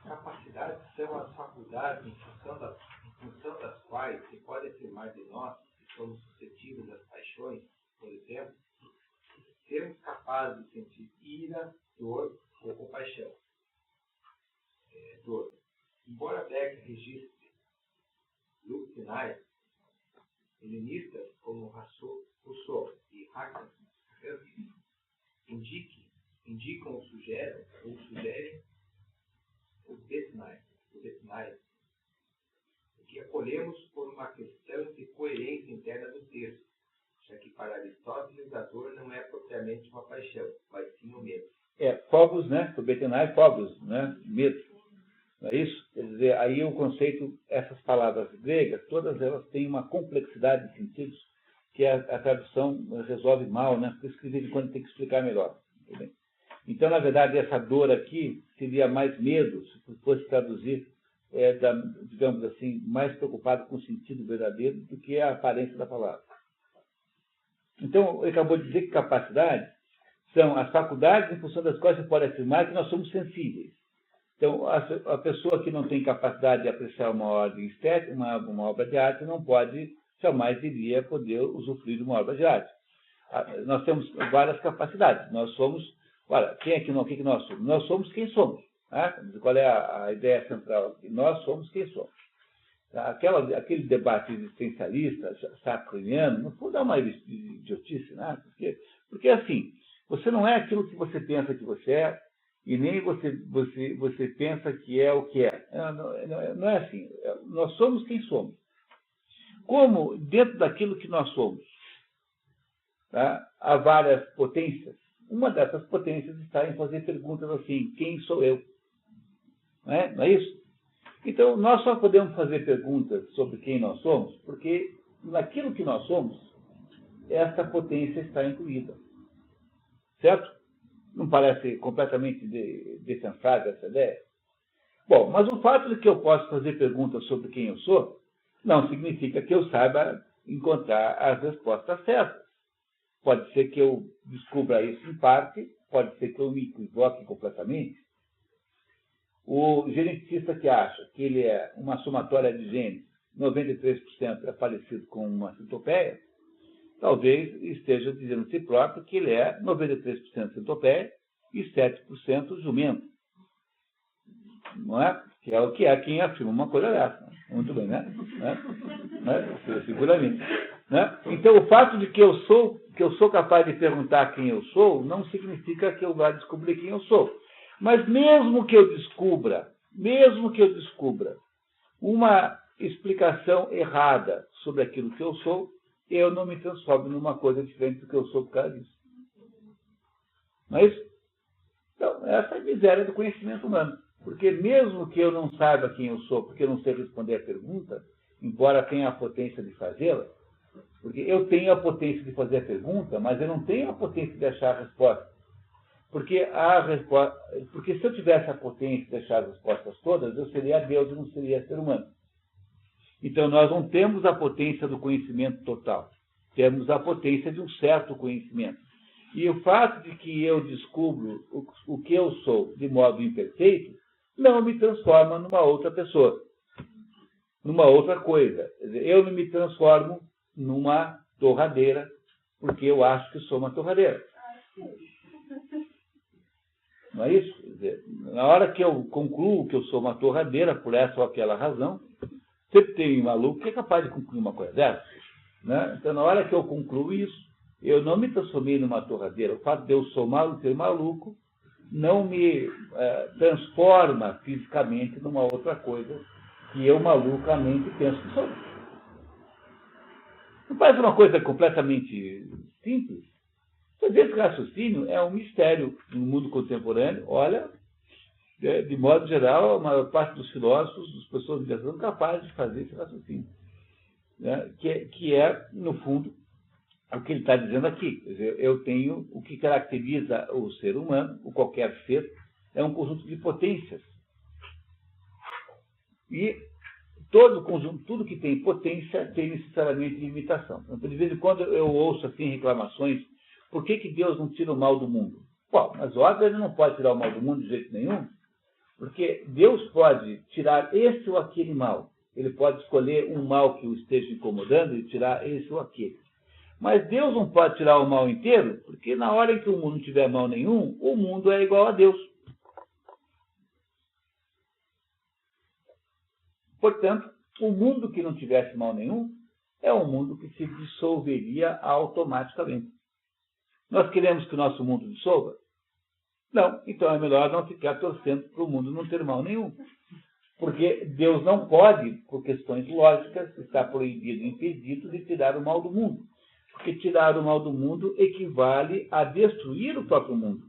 Capacidades são as faculdades em função das quais se pode afirmar de nós que somos suscetíveis às paixões, por exemplo, sermos capazes de sentir ira, dor ou compaixão. Dor. Embora Beck registre sinais, helenistas como Rousseau e Haeckel indicam ou sugerem o desinais, o que acolhemos por uma questão de coerência interna do texto, já que para Aristóteles a dor não é propriamente uma paixão, mas sim um medo. Phobos, né? O betinai, phobos, né? Medo. Não é isso? Quer dizer, aí o conceito, essas palavras gregas, todas elas têm uma complexidade de sentidos que a tradução resolve mal, né? Por isso que de vez em quando tem que explicar melhor. Entendeu? Então, na verdade, essa dor aqui seria mais medo, se fosse traduzir, digamos assim, mais preocupado com o sentido verdadeiro do que a aparência da palavra. Então, ele acabou de dizer que capacidade são as faculdades em função das quais você pode afirmar que nós somos sensíveis. Então, a pessoa que não tem capacidade de apreciar uma ordem estética, uma obra de arte, não pode, jamais iria poder usufruir de uma obra de arte. Nós temos várias capacidades. Nós somos, olha, o que nós somos? Nós somos quem somos. Tá? Qual é a ideia central? Nós somos quem somos. Aquele debate existencialista, sartreano, não foi dar uma idiotice, né? Porque assim, você não é aquilo que você pensa que você é, e nem você pensa que é o que é. Não é assim. Nós somos quem somos. Como, dentro daquilo que nós somos, tá, há várias potências, uma dessas potências está em fazer perguntas assim, quem sou eu? Não é isso? Então, nós só podemos fazer perguntas sobre quem nós somos, porque naquilo que nós somos, essa potência está incluída. Certo? Não parece completamente defensável essa ideia? Bom, mas o fato de que eu posso fazer perguntas sobre quem eu sou, não significa que eu saiba encontrar as respostas certas. Pode ser que eu descubra isso em parte, pode ser que eu me equivoque completamente. O geneticista que acha que ele é uma somatória de genes, 93% é parecido com uma centopeia, talvez esteja dizendo a si próprio que ele é 93% centopeia e 7% jumento. Não é? Que é o que é quem afirma uma coisa dessa. Muito bem, né? Seguramente. Né? Então, o fato de que eu sou capaz de perguntar quem eu sou, não significa que eu vá descobrir quem eu sou. Mas mesmo que eu descubra uma explicação errada sobre aquilo que eu sou, eu não me transformo numa coisa diferente do que eu sou por causa disso. Não é isso? Então, essa é a miséria do conhecimento humano. Porque mesmo que eu não saiba quem eu sou, porque eu não sei responder a pergunta, embora tenha a potência de fazê-la, porque eu tenho a potência de fazer a pergunta, mas eu não tenho a potência de achar a resposta. Porque se eu tivesse a potência de achar as respostas todas, eu seria Deus e não seria ser humano. Então, nós não temos a potência do conhecimento total. Temos a potência de um certo conhecimento. E o fato de que eu descubro o que eu sou de modo imperfeito, não me transforma numa outra pessoa, numa outra coisa. Quer dizer, eu não me transformo numa torradeira, porque eu acho que sou uma torradeira. Não é isso? Quer dizer, na hora que eu concluo que eu sou uma torradeira, por essa ou aquela razão, sempre tem um maluco que é capaz de concluir uma coisa dessa. Né? Então, na hora que eu concluo isso, eu não me transformei numa torradeira. O fato de eu ser maluco não me transforma fisicamente numa outra coisa que eu malucamente penso que sou. Não parece uma coisa completamente simples? Mas esse raciocínio é um mistério no mundo contemporâneo. Olha, de modo geral, a maior parte dos filósofos, das pessoas que são capazes de fazer esse raciocínio. Né? Que é, no fundo, o que ele está dizendo aqui. Quer dizer, eu tenho o que caracteriza o ser humano, o qualquer ser, é um conjunto de potências. E todo conjunto, tudo que tem potência tem necessariamente limitação. Então, de vez em quando eu ouço assim reclamações, por que Deus não tira o mal do mundo? Bom, mas óbvio, ele não pode tirar o mal do mundo de jeito nenhum, porque Deus pode tirar esse ou aquele mal. Ele pode escolher um mal que o esteja incomodando e tirar esse ou aquele. Mas Deus não pode tirar o mal inteiro, porque na hora em que o mundo não tiver mal nenhum, o mundo é igual a Deus. Portanto, o mundo que não tivesse mal nenhum é um mundo que se dissolveria automaticamente. Nós queremos que o nosso mundo dissolva? Não. Então é melhor não ficar torcendo para o mundo não ter mal nenhum. Porque Deus não pode, por questões lógicas, está proibido, impedido de tirar o mal do mundo. Porque tirar o mal do mundo equivale a destruir o próprio mundo.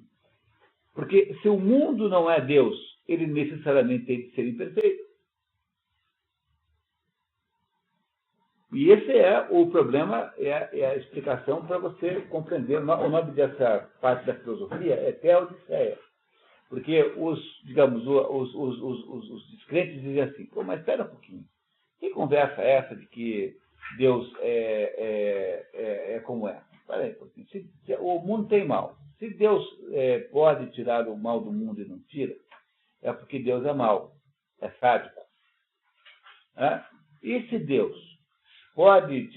Porque se o mundo não é Deus, ele necessariamente tem de ser imperfeito. E esse é o problema, é a explicação para você compreender. O nome dessa parte da filosofia é teodiceia. Porque os descrentes dizem assim, pô, mas espera um pouquinho. Que conversa é essa de que Deus é como é? Espera aí um pouquinho. Se o mundo tem mal. Se Deus pode tirar o mal do mundo e não tira, é porque Deus é mau, é sádico. E se Deus pode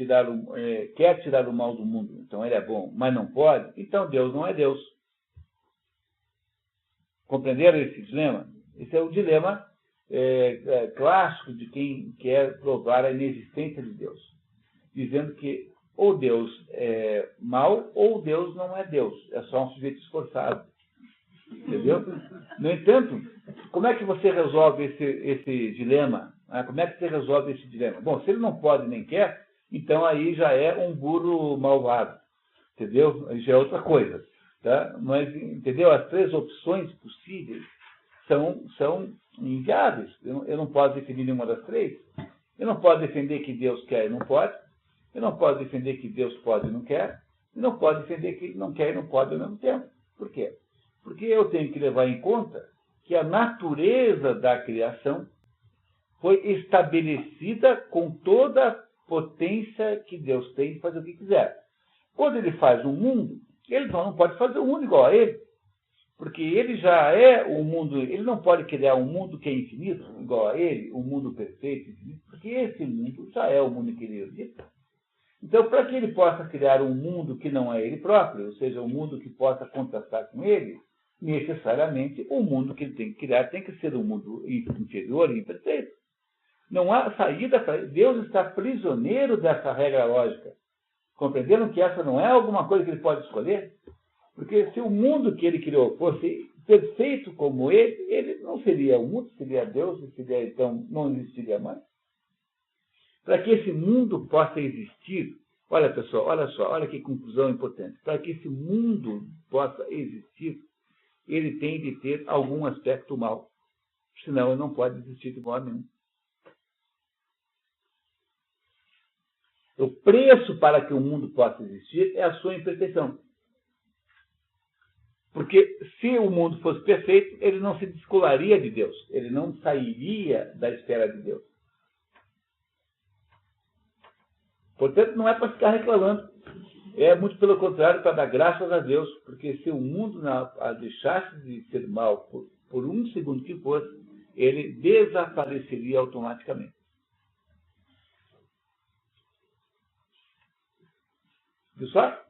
quer tirar o mal do mundo, então ele é bom, mas não pode, então Deus não é Deus. Compreenderam esse dilema? Esse é o dilema clássico de quem quer provar a inexistência de Deus. Dizendo que ou Deus é mau ou Deus não é Deus. É só um sujeito esforçado. Entendeu? No entanto, como é que você resolve esse dilema? Como é que você resolve esse dilema? Bom, se ele não pode nem quer, então aí já é um burro malvado. Entendeu? Aí já é outra coisa. Tá? Mas, entendeu? As três opções possíveis são inviáveis. Eu não posso defender nenhuma das três. Eu não posso defender que Deus quer e não pode. Eu não posso defender que Deus pode e não quer. E não posso defender que ele não quer e não pode ao mesmo tempo. Por quê? Porque eu tenho que levar em conta que a natureza da criação foi estabelecida com toda a potência que Deus tem de fazer o que quiser. Quando ele faz um mundo, ele não pode fazer um mundo igual a ele. Porque ele já é o mundo, ele não pode criar um mundo que é infinito, igual a ele, um mundo perfeito, infinito, porque esse mundo já é o mundo que ele habita. Então, para que ele possa criar um mundo que não é ele próprio, ou seja, um mundo que possa contrastar com ele, necessariamente o mundo que ele tem que criar tem que ser um mundo inferior e imperfeito. Não há saída para ele. Deus está prisioneiro dessa regra lógica. Compreenderam que essa não é alguma coisa que ele pode escolher? Porque se o mundo que ele criou fosse perfeito como ele não seria o mundo, seria Deus, seria, então não existiria mais. Para que esse mundo possa existir, olha pessoal, olha só, olha que conclusão importante. Para que esse mundo possa existir, ele tem de ter algum aspecto mal. Senão ele não pode existir de modo nenhum. O preço para que o mundo possa existir é a sua imperfeição. Porque se o mundo fosse perfeito, ele não se descolaria de Deus. Ele não sairia da esfera de Deus. Portanto, não é para ficar reclamando. É muito pelo contrário, para dar graças a Deus. Porque se o mundo deixasse de ser mal por um segundo que fosse, ele desapareceria automaticamente. Viu só?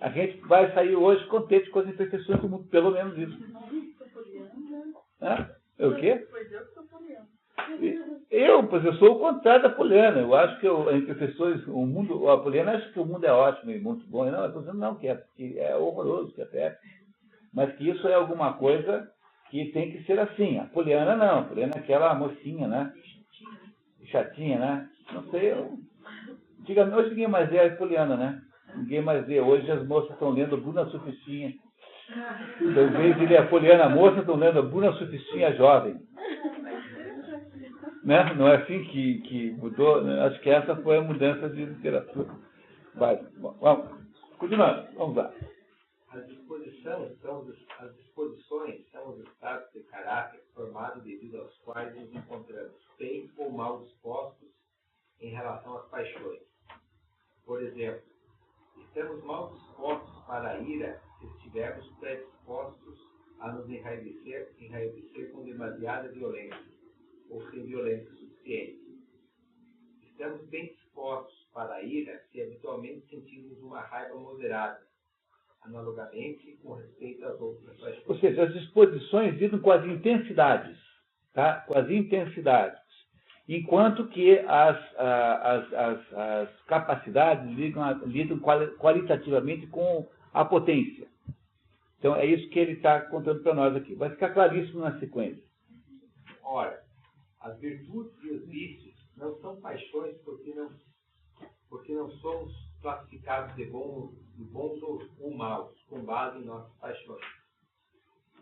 A gente vai sair hoje contente com as imperfeições do mundo, pelo menos isso. O quê? Pois eu sou o contrário da Poliana. Eu acho que as imperfeições, a Poliana acha que o mundo é ótimo e muito bom. Não, eu estou dizendo não, que é horroroso, que é péssimo. Mas que isso é alguma coisa que tem que ser assim. A Poliana não. A Poliana é aquela mocinha, né? Chatinha, né? Não sei. Hoje ninguém mais é a Poliana, né? Ninguém mais vê. Hoje as moças estão lendo Bruna Surfistinha. Então, em vez de ler a Poliana moça, estão lendo a Bruna Surfistinha jovem. Né? Não é assim que mudou? Acho que essa foi a mudança de literatura. Vai. Vamos. Continuando. Vamos lá. As disposições são os estados de caráter formados devido aos quais nos encontramos bem ou mal dispostos em relação às paixões. Por exemplo, estamos mal dispostos para a ira se estivermos predispostos a nos enraivecer com demasiada violência, ou sem violência suficiente. Estamos bem dispostos para a ira se habitualmente sentimos uma raiva moderada, analogamente com respeito às outras paixões. Ou seja, as disposições lidam com as intensidades, tá? Com as intensidades. Enquanto que as capacidades lidam qualitativamente com a potência. Então, é isso que ele está contando para nós aqui. Vai ficar claríssimo na sequência. Ora, as virtudes e os vícios não são paixões porque não somos classificados de bons ou maus com base em nossas paixões.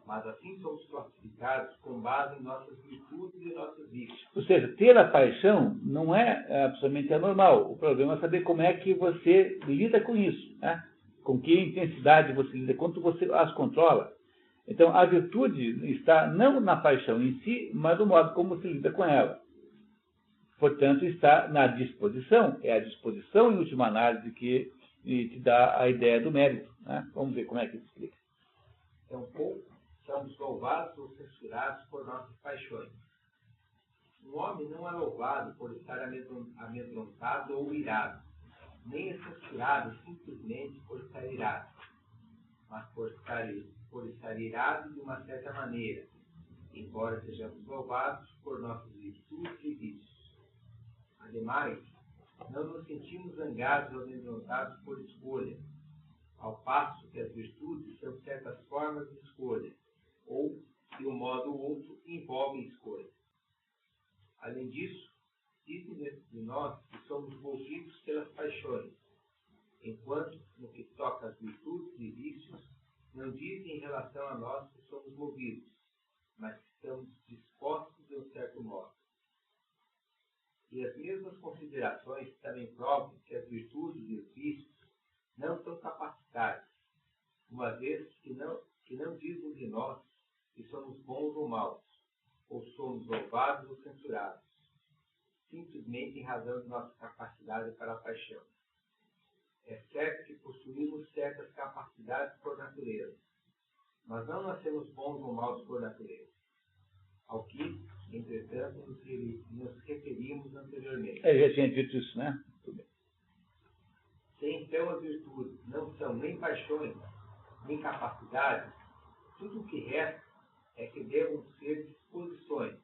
Mas assim somos classificados com base em nossas virtudes e nossos vícios. Ou seja, ter a paixão não é absolutamente anormal. O problema é saber como é que você lida com isso, né? Com que intensidade você lida, quanto você as controla. Então, a virtude está não na paixão em si, mas no modo como se lida com ela. Portanto, está na disposição. É a disposição, em última análise, que te dá a ideia do mérito, né? Vamos ver como é que ele explica. Tampouco somos louvados ou censurados por nossas paixões. Um homem não é louvado por estar amedrontado ou irado, nem é censurado simplesmente por estar irado, mas por estar irado de uma certa maneira, embora sejamos louvados por nossas virtudes e vícios. Ademais, não nos sentimos zangados ou amedrontados por escolha, ao passo que as virtudes são certas formas de escolha, ou, de um modo ou outro, envolvem escolha. Além disso, dizem dentro de nós que somos movidos pelas paixões, enquanto, no que toca às virtudes e vícios, não dizem em relação a nós que somos movidos, mas que estamos dispostos de um certo modo. E as mesmas considerações também provam que as virtudes e os vícios não são capacitados, uma vez que não dizem de nós que somos bons ou maus, ou somos louvados ou censurados, simplesmente em razão de nossa capacidade para a paixão. É certo que possuímos certas capacidades por natureza, mas não nascemos bons ou maus por natureza, ao que, entretanto, nos referimos anteriormente. Eu já tinha dito isso, né? Tudo bem. Se então as virtudes não são nem paixões, nem capacidades, tudo o que resta é que devam ser disposições,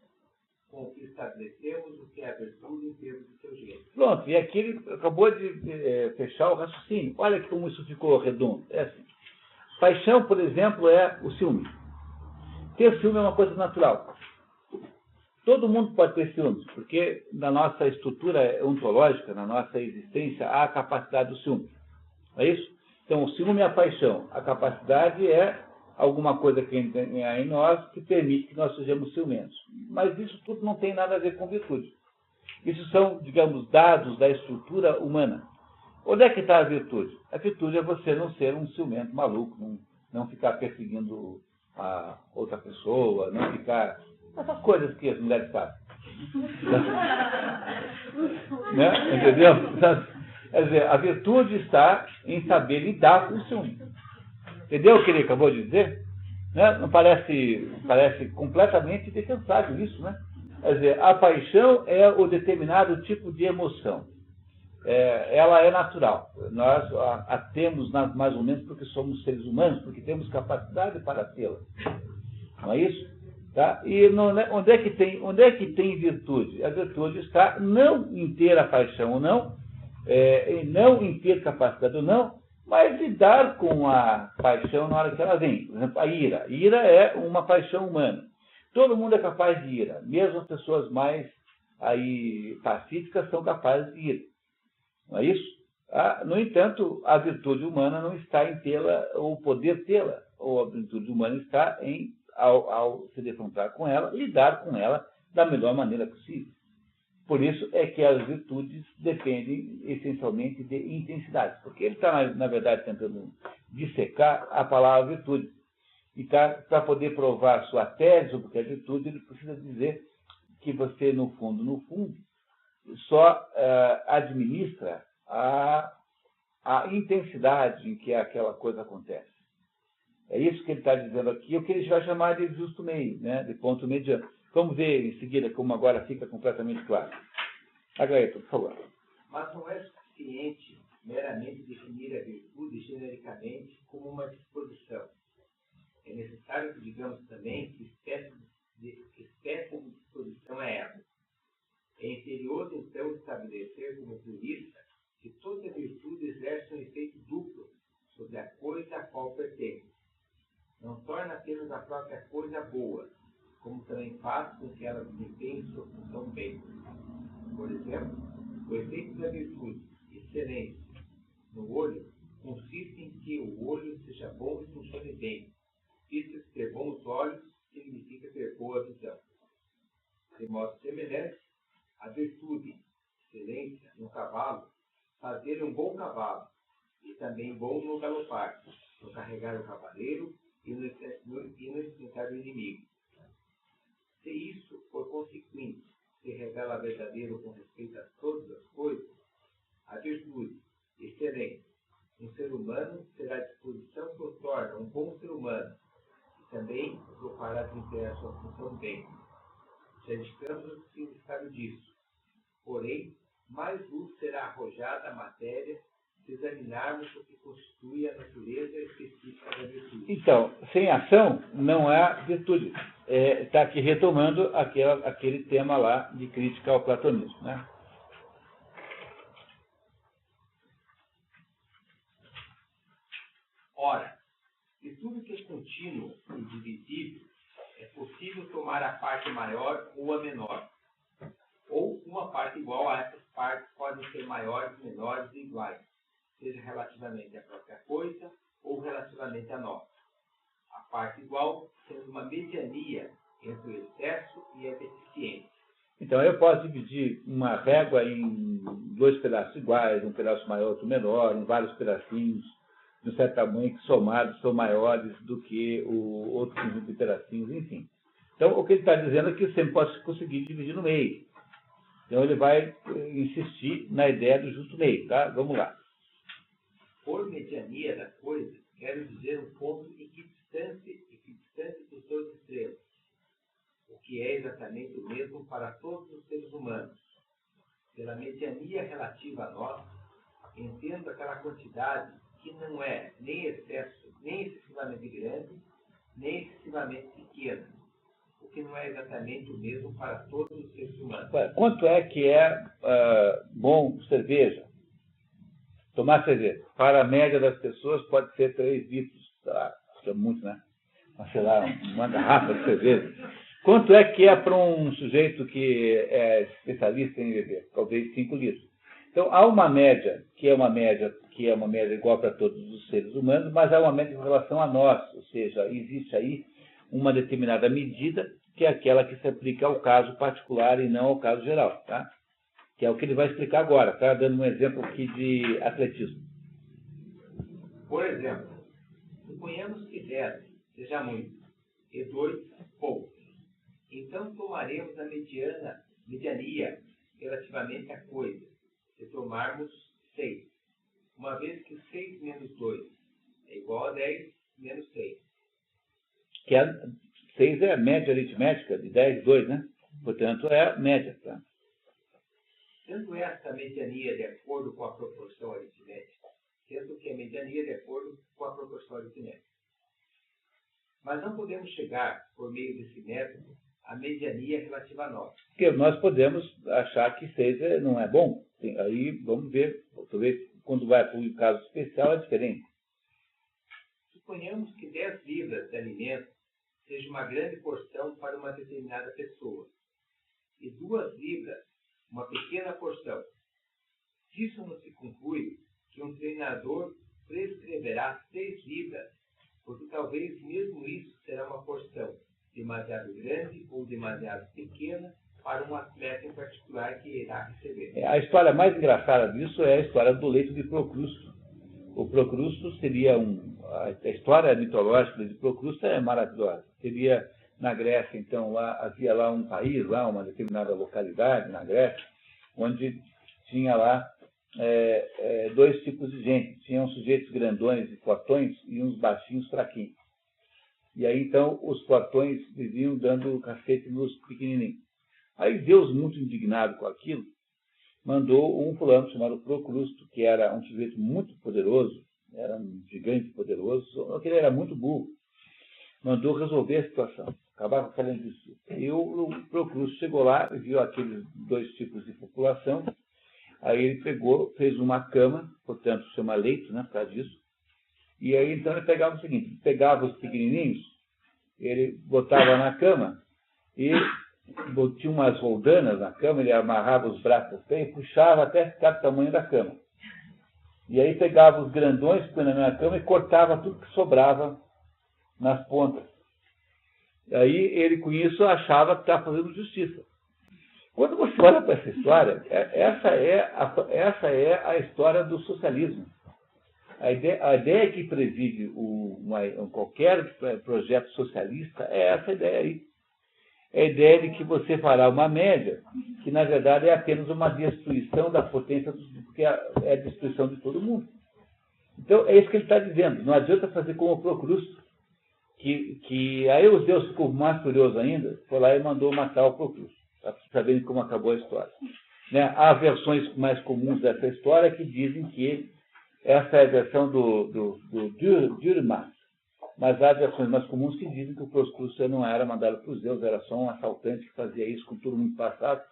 com o que estabelecemos o que é a virtude em termos de seu gênero. Pronto, e aqui ele acabou de fechar o raciocínio. Olha como isso ficou redondo. É assim. Paixão, por exemplo, é o ciúme. Ter ciúme é uma coisa natural. Todo mundo pode ter ciúmes, porque na nossa estrutura ontológica, na nossa existência, há a capacidade do ciúme. Não é isso? Então, o ciúme é a paixão. A capacidade é alguma coisa que há em nós que permite que nós sejamos ciumentos. Mas isso tudo não tem nada a ver com virtude. Isso são, digamos, dados da estrutura humana. Onde é que está a virtude? A virtude é você não ser um ciumento maluco, não ficar perseguindo a outra pessoa, não ficar... Essas coisas que as mulheres fazem. Né? Entendeu? Quer dizer, a virtude está em saber lidar com o ciúme. Entendeu o que ele acabou de dizer? Né? Não parece completamente defensável isso, né? Quer dizer, a paixão é o determinado tipo de emoção. Ela é natural. Nós a temos mais ou menos porque somos seres humanos, porque temos capacidade para tê-la. Não é isso? Tá? E onde é que tem virtude? A virtude está não em ter a paixão ou não, não em ter capacidade ou não, mas lidar com a paixão na hora que ela vem. Por exemplo, a ira. Ira é uma paixão humana. Todo mundo é capaz de ira. Mesmo as pessoas mais pacíficas são capazes de ira. Não é isso? No entanto, a virtude humana não está em tê-la ou poder tê-la. Ou a virtude humana está em, ao se defrontar com ela, lidar com ela da melhor maneira possível. Por isso é que as virtudes dependem essencialmente de intensidade. Porque ele está, na verdade, tentando dissecar a palavra virtude. E para poder provar sua tese sobre o que é virtude, ele precisa dizer que você, no fundo, só administra a intensidade em que aquela coisa acontece. É isso que ele está dizendo aqui, o que ele vai chamar de justo meio, né, de ponto mediano. Vamos ver em seguida como agora fica completamente claro. Aglaeta, por favor. Mas não é suficiente meramente definir a virtude genericamente como uma disposição. É necessário que digamos também que espécie de disposição é essa. É imperioso, então, estabelecer como premissa que toda virtude exerce um efeito duplo sobre a coisa a qual pertence. Não torna apenas a própria coisa boa, como também faz com que ela desempenhe sua função bem. Por exemplo, o efeito da virtude, excelente, no olho, consiste em que o olho seja bom e funcione bem, visto que ter bons olhos significa ter boa visão. De modo semelhante, a virtude, excelência, no cavalo, faz dele um bom cavalo, e também bom no galopar, no carregar o cavaleiro e no enfrentar o inimigo. Se isso, por consequente, se revela verdadeiro com respeito a todas as coisas, a virtude, excelente, um ser humano será a disposição que o torna um bom ser humano, e também o fará desempenhar sua função bem. Já indicamos o significado disso. Porém, mais luz será arrojada à matéria se examinarmos o que constitui a natureza específica da virtude. Então, sem ação não há virtude. Está aqui retomando aquele tema lá de crítica ao platonismo, né? Ora, se tudo que é contínuo e divisível é possível tomar a parte maior ou a menor, ou uma parte igual a essas partes podem ser maiores, menores e iguais, seja relativamente à própria coisa ou relativamente a nós. A parte igual sendo uma mediania entre o excesso e a deficiência. Então, eu posso dividir uma régua em dois pedaços iguais, um pedaço maior, outro menor, em vários pedacinhos, de um certo tamanho, que somados são maiores do que o outro conjunto de pedacinhos, enfim. Então, o que ele está dizendo é que você pode conseguir dividir no meio. Então, ele vai insistir na ideia do justo meio, tá? Vamos lá. Por mediania da coisa, quero dizer um ponto equidistante dos seus extremos, o que é exatamente o mesmo para todos os seres humanos. Pela mediania relativa a nós, entendo aquela quantidade que não é nem excessivamente grande, nem excessivamente pequena, o que não é exatamente o mesmo para todos os seres humanos. Quanto é que é bom cerveja? Tomar cerveja. Para a média das pessoas pode ser 3 litros. Isso é muito, né? Mas, sei lá, uma garrafa de cerveja. Quanto é que é para um sujeito que é especialista em beber? Talvez 5 litros. Então, há uma média que é uma média igual para todos os seres humanos, mas há uma média em relação a nós. Ou seja, existe aí uma determinada medida que é aquela que se aplica ao caso particular e não ao caso geral, tá? Que é o que ele vai explicar agora, tá? Dando um exemplo aqui de atletismo. Por exemplo, suponhamos que 10 seja muito e 2 pouco. Então tomaremos a mediania relativamente à coisa, se tomarmos 6, uma vez que 6 menos 2 é igual a 10 menos 6. Que 6 é a média aritmética de 10 e 2, né? Portanto, é a média, tá? Sendo esta mediania de acordo com a proporção aritmética, sendo que a mediania de acordo com a proporção aritmética. Mas não podemos chegar, por meio desse método, à mediania relativa a nós. Porque nós podemos achar que 6 não é bom. Aí vamos ver, talvez quando vai para um caso especial é diferente. Suponhamos que 10 libras de alimento seja uma grande porção para uma determinada pessoa, e 2 libras uma pequena porção. Disso não se conclui que um treinador prescreverá 6 libras, porque talvez mesmo isso será uma porção demasiado grande ou demasiado pequena para um atleta em particular que irá receber. A história mais engraçada disso é a história do leito de Procrusto. O Procrusto seria a história mitológica de Procrusto é maravilhosa. Seria na Grécia, então, havia lá um país, uma determinada localidade na Grécia, onde tinha lá 2 tipos de gente. Tinham sujeitos grandões e fortões e uns baixinhos fraquinhos. E aí, então, os fortões viviam dando cacete nos pequenininhos. Aí Deus, muito indignado com aquilo, mandou um fulano chamado Procrusto, que era um sujeito muito poderoso, era um gigante poderoso, só que ele era muito burro. Mandou resolver a situação, acabar com aquela injustiça. E o Procrusto chegou lá e viu aqueles 2 tipos de população. Aí ele pegou, fez uma cama, portanto chama leito, né, por causa disso. E aí então ele pegava o seguinte, pegava os pequenininhos, ele botava na cama e tinha umas roldanas na cama, ele amarrava os braços e puxava até ficar do tamanho da cama. E aí pegava os grandões, põe na cama e cortava tudo que sobrava nas pontas. Aí ele, com isso, achava que estava fazendo justiça. Quando você olha para essa história, essa é a história do socialismo. A ideia que preside qualquer projeto socialista é essa ideia aí. É a ideia de que você fará uma média, que na verdade é apenas uma destruição da potência, porque é a destruição de todo mundo. Então, é isso que ele está dizendo. Não adianta fazer como o Procrusto, que aí os deuses ficou mais furioso ainda, foi lá e mandou matar o Procrusto. Está sabendo como acabou a história. Né? Há versões mais comuns dessa história que dizem que essa é a versão do Dumas, mas há versões mais comuns que dizem que o Procrusto não era mandado para os deuses, era só um assaltante que fazia isso com todo mundo passado,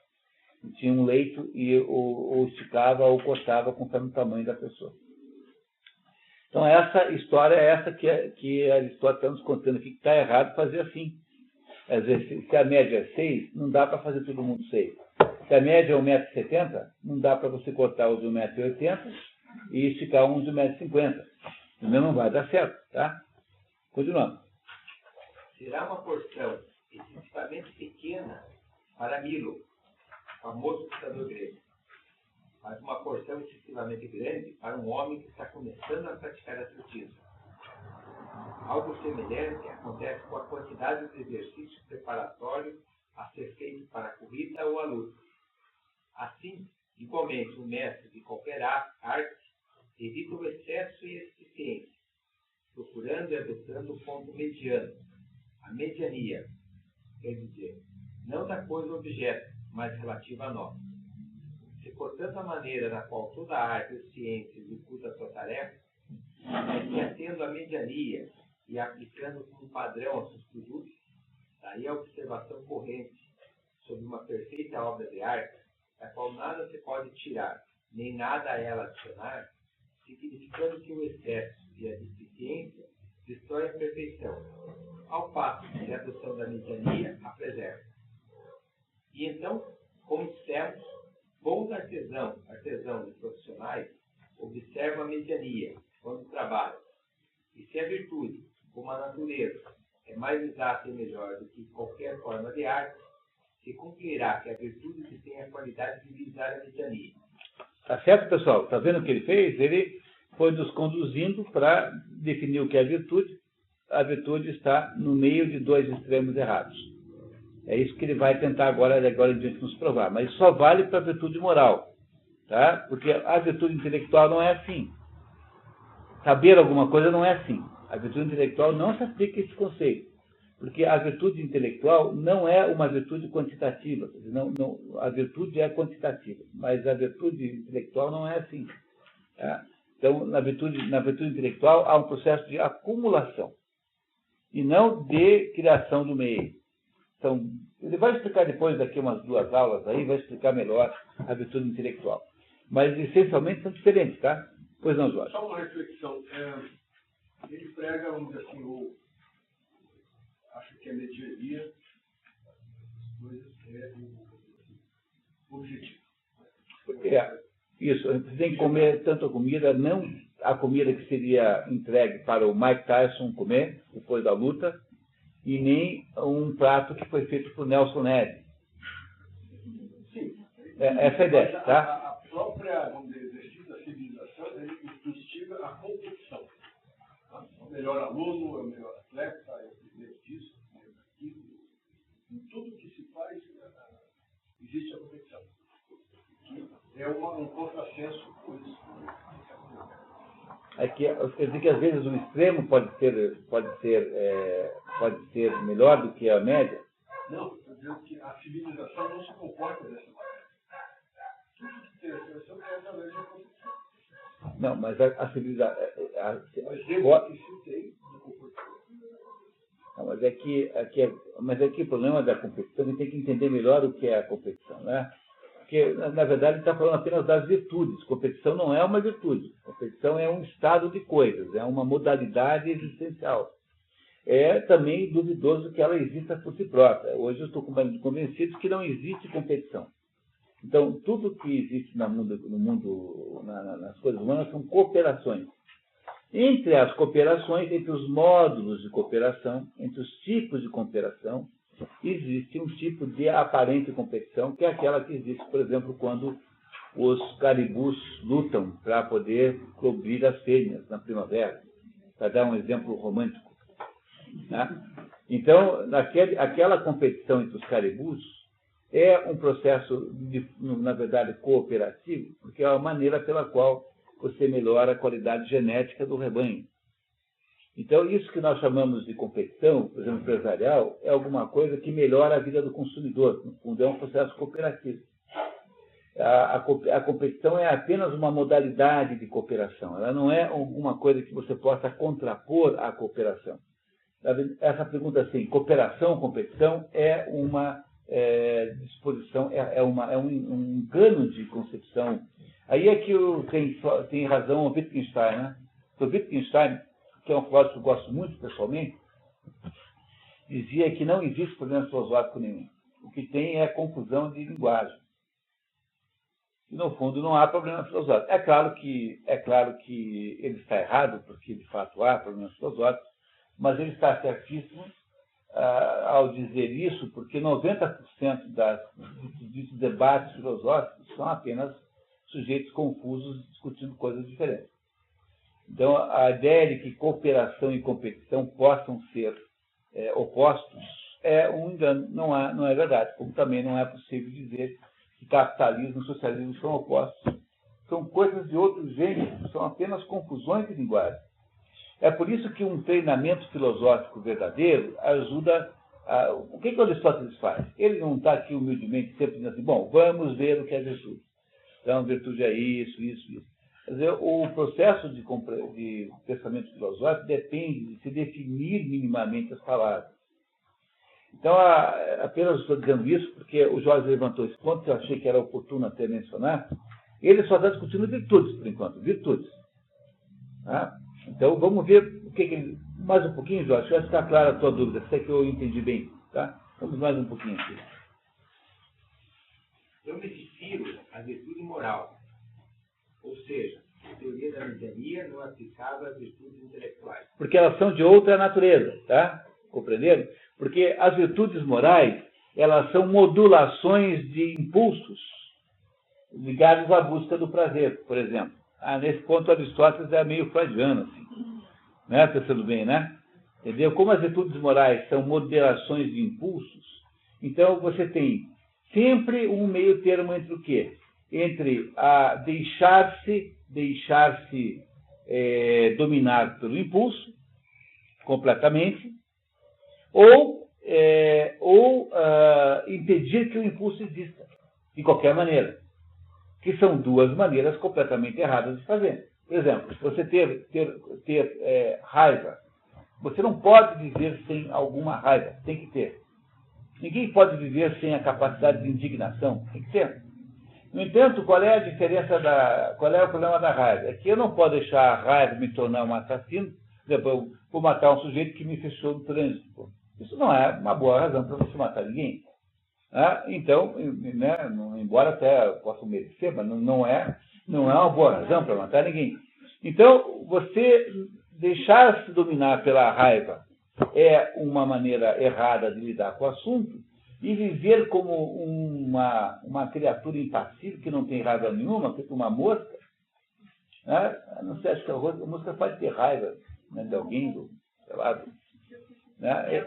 e tinha um leito e ou esticava ou cortava conforme o tamanho da pessoa. Então essa história é essa que a história está nos contando aqui, que está errado fazer assim. Às vezes, se a média é 6, não dá para fazer todo mundo 6. Se a média é 1,70 m, não dá para você cortar os de 1,80 m e esticar uns de 1,50 m. Também não vai dar certo, tá? Continuando. Será uma porção excessivamente pequena para Milo, famoso pensador grego, mas uma porção excessivamente grande para um homem que está começando a praticar atletismo. Algo semelhante acontece com a quantidade de exercício preparatório a ser feito para a corrida ou a luta. Assim, igualmente, o mestre de qualquer arte Evita o excesso e a eficiência, procurando e adotando o ponto mediano, a mediania, quer dizer, não da coisa ou objeto, mas relativa a nós. Se, portanto, a maneira na qual toda a arte ou ciência executa a sua tarefa é que, atendo a mediania e aplicando como padrão aos seus produtos, daí a observação corrente sobre uma perfeita obra de arte, da qual nada se pode tirar, nem nada a ela adicionar, significando que o excesso e a deficiência destrói a perfeição, ao passo que a adoção da mediania a preserva. E então, como dissemos, bons artesãos e profissionais observam a mediania quando trabalham. E se a virtude, como a natureza, é mais exata e melhor do que qualquer forma de arte, se cumprirá que a virtude que tem a qualidade de visar a mediania. Tá certo, pessoal? Está vendo o que ele fez? Ele foi nos conduzindo para definir o que é a virtude. A virtude está no meio de dois extremos errados. É isso que ele vai tentar agora em diante nos provar. Mas só vale para a virtude moral. Tá? Porque a virtude intelectual não é assim. Saber alguma coisa não é assim. A virtude intelectual não se aplica a esse conceito. Porque a virtude intelectual não é uma virtude quantitativa. A virtude é quantitativa, mas a virtude intelectual não é assim. Tá? Então, na virtude intelectual, há um processo de acumulação e não de criação do meio. Então, ele vai explicar depois, daqui umas 2 aulas, aí vai explicar melhor a virtude intelectual. Mas, essencialmente, são diferentes, tá? Pois não, Jorge? Só uma reflexão. Ele prega, vamos dizer assim, acho que a mediania das coisas é o objetivo. Isso, você tem que comer tanto a comida, não a comida que seria entregue para o Mike Tyson comer, depois da luta, e nem um prato que foi feito por Nelson Ned. Sim. Essa é a ideia, tá? A própria, vamos dizer, exercício da civilização, ele instiga a competição. O melhor aluno, é o melhor atleta, é o primeiro disso, é o primeiro daquilo. Em tudo que se faz, existe a competição. É um contrassenso com isso. Quer dizer que às vezes o extremo pode ser melhor do que a média? Não, estou dizendo que a civilização não se comporta dessa maneira. Tudo que tem a seleção é através da competição. Não, mas a civilização... O exemplo que se tem do comportamento. Não, mas aqui o problema da competição, a gente tem que entender melhor o que é a competição, né? Porque, na verdade, ele está falando apenas das virtudes. Competição não é uma virtude. Competição é um estado de coisas, é uma modalidade existencial. É também duvidoso que ela exista por si própria. Hoje eu estou convencido que não existe competição. Então, tudo que existe nas coisas humanas são cooperações. Entre as cooperações, entre os módulos de cooperação, entre os tipos de cooperação, existe um tipo de aparente competição, que é aquela que existe, por exemplo, quando os caribus lutam para poder cobrir as fêmeas na primavera, para dar um exemplo romântico. Né? Então, aquela competição entre os caribus é um processo, na verdade, cooperativo, porque é a maneira pela qual você melhora a qualidade genética do rebanho. Então, isso que nós chamamos de competição, por exemplo, empresarial, é alguma coisa que melhora a vida do consumidor. No fundo, é um processo cooperativo. A competição é apenas uma modalidade de cooperação. Ela não é alguma coisa que você possa contrapor à cooperação. Essa pergunta assim, cooperação, competição, é uma disposição, é um engano de concepção. Aí é que tem razão o Wittgenstein, né? O Wittgenstein, que é um filósofo que eu gosto muito pessoalmente, dizia que não existe problema filosófico nenhum. O que tem é confusão de linguagem. E, no fundo, não há problema filosófico. É claro que ele está errado, porque, de fato, há problemas filosóficos, mas ele está certíssimo ao dizer isso, porque 90% dos debates filosóficos são apenas sujeitos confusos discutindo coisas diferentes. Então, a ideia de que cooperação e competição possam ser opostos é um engano, não é verdade. Como também não é possível dizer que capitalismo e socialismo são opostos. são coisas de outro gênero, são apenas confusões de linguagem. É por isso que um treinamento filosófico verdadeiro ajuda a... O que Aristóteles faz? Ele não está aqui humildemente sempre dizendo assim, bom, vamos ver o que é virtude. Então, virtude é isso, isso, isso. Quer dizer, o processo de pensamento filosófico depende de se definir minimamente as palavras. Então, apenas estou dizendo isso porque o Jorge levantou esse ponto que eu achei que era oportuno até mencionar. Ele só está discutindo virtudes, por enquanto, virtudes. Tá? Então, vamos ver o que ele... Mais um pouquinho, Jorge, vai ficar clara a tua dúvida, se é que eu entendi bem. Tá? Vamos mais um pouquinho aqui. Eu me refiro à virtude moral, ou seja, a teoria da mediania não aplicável às virtudes intelectuais. Porque elas são de outra natureza, tá? Compreenderam? Porque as virtudes morais, elas são modulações de impulsos ligados à busca do prazer, por exemplo. Nesse ponto, Aristóteles é meio freudiano, assim. Né? Pensando bem, né? Entendeu? Como as virtudes morais são moderações de impulsos, então você tem sempre um meio termo entre o quê? Entre a deixar-se dominar pelo impulso, completamente, ou impedir que o impulso exista, de qualquer maneira. Que são duas maneiras completamente erradas de fazer. Por exemplo, se você ter raiva, você não pode viver sem alguma raiva, tem que ter. Ninguém pode viver sem a capacidade de indignação, tem que ter. No entanto, qual é o problema da raiva? É que eu não posso deixar a raiva me tornar um assassino, depois vou matar um sujeito que me fechou no trânsito. Isso não é uma boa razão para você matar ninguém. Então, né, embora até possa merecer, mas não é uma boa razão para matar ninguém. Então, você deixar-se dominar pela raiva é uma maneira errada de lidar com o assunto, e viver como uma criatura impassível que não tem raiva nenhuma, feito uma mosca, né? Não sei, acho que a mosca pode ter raiva, né, de alguém, sei lá, né?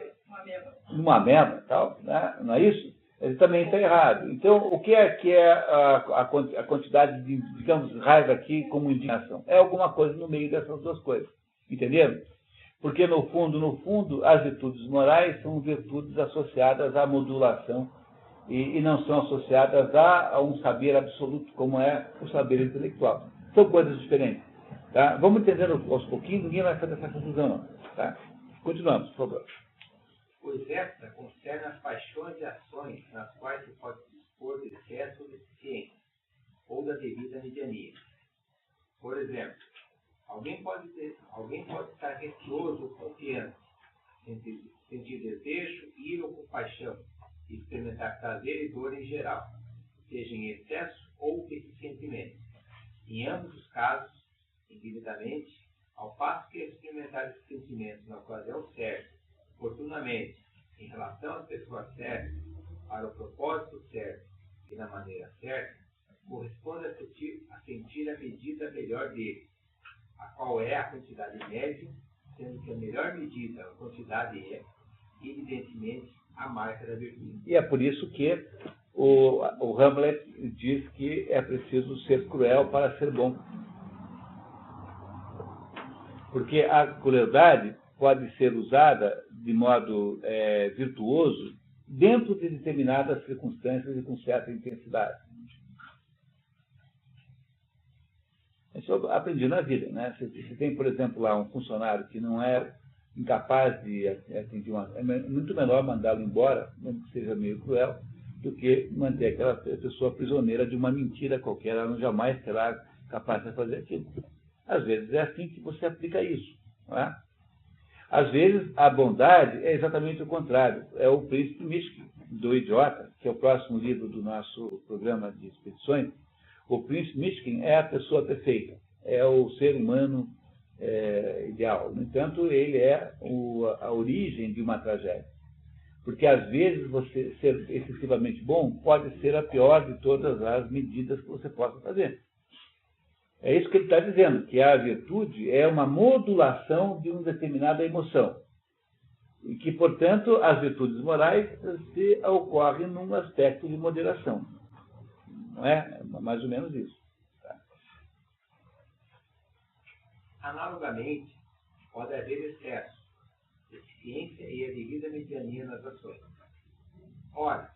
Uma ameba, tal, né? Não é isso? Ele também está errado. Então, o que é a quantidade de, digamos, raiva aqui como indignação? É alguma coisa no meio dessas duas coisas. Entenderam? Porque, no fundo, as virtudes morais são virtudes associadas à modulação e não são associadas a um saber absoluto, como é o saber intelectual. São coisas diferentes. Tá? Vamos entender aos pouquinhos, ninguém vai fazer essa confusão, não. Tá? Continuamos, por favor. Pois esta concerne as paixões e ações nas quais se pode dispor de excesso ou deficiência, ou da devida mediania. Por exemplo, alguém pode estar receoso ou confiante, sentir desejo, ira ou compaixão, e experimentar prazer e dor em geral, seja em excesso ou deficientemente. Em ambos os casos, indevidamente, ao passo que experimentar esses sentimentos na ocasião certa, oportunamente, em relação às pessoas certas, para o propósito certo e na maneira certa, corresponde a sentir a medida melhor dele, a qual é a quantidade média, sendo que a melhor medida, a quantidade é, evidentemente, a marca da virtude. E é por isso que o Hamlet diz que é preciso ser cruel para ser bom. Porque a crueldade pode ser usada de modo virtuoso dentro de determinadas circunstâncias e com certa intensidade. Isso eu aprendi na vida, né? Se tem, por exemplo, lá um funcionário que não é incapaz de atingir é muito melhor mandá-lo embora, mesmo que seja meio cruel, do que manter aquela pessoa prisioneira de uma mentira qualquer. Ela não jamais será capaz de fazer aquilo. Às vezes é assim que você aplica isso, não é? Às vezes a bondade é exatamente o contrário. É o Príncipe Mishkin, do Idiota, que é o próximo livro do nosso programa de expedições. O Príncipe Mishkin é a pessoa perfeita, é o ser humano ideal. No entanto, ele é a origem de uma tragédia. Porque, às vezes, você ser excessivamente bom pode ser a pior de todas as medidas que você possa fazer. É isso que ele está dizendo, que a virtude é uma modulação de uma determinada emoção. E que, portanto, as virtudes morais se ocorrem num aspecto de moderação. Não é? É mais ou menos isso. Tá? Analogamente, pode haver excesso, deficiência e a devida mediania nas ações. Ora,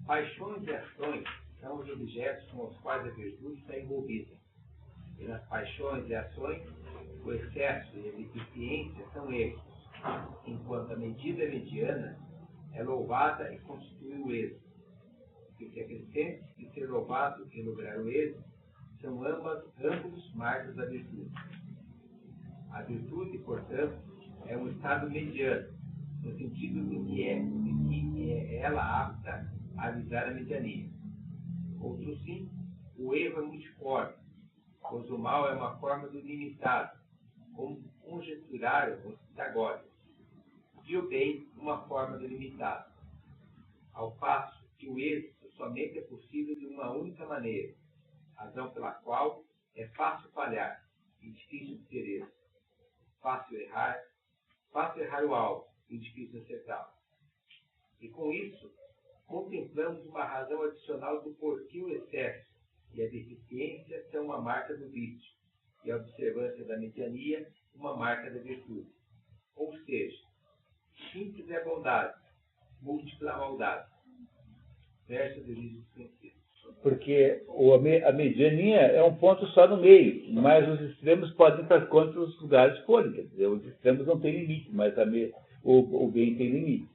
paixões e ações são os objetos com os quais a virtude está envolvida. E nas paixões e ações, o excesso e a deficiência são erros, enquanto a medida mediana é louvada e constitui o êxito. Que se acrescente e ser louvado em lograr o êxito são ambos marcas da virtude. A virtude, portanto, é um estado mediano, no sentido de que é ela apta a avisar a mediania. Outro sim, o erro é multiforme, pois o mal é uma forma do limitado, como conjecturaram os pitagóricos, e o bem uma forma do limitado. Ao passo que o êxito somente é possível de uma única maneira, razão pela qual é fácil falhar e difícil de ter êxito. Fácil errar o alvo e difícil acertá-lo. E com isso, contemplamos uma razão adicional do porquê o excesso e a deficiência são uma marca do vício, e a observância da mediania uma marca da virtude. Ou seja, simples é bondade, múltipla a maldade. Verso do livro dos Princípios. Porque a mediania é um ponto só no meio, mas os extremos podem ir para contra os lugares forem. Quer dizer, os extremos não têm limite, mas o bem tem limite.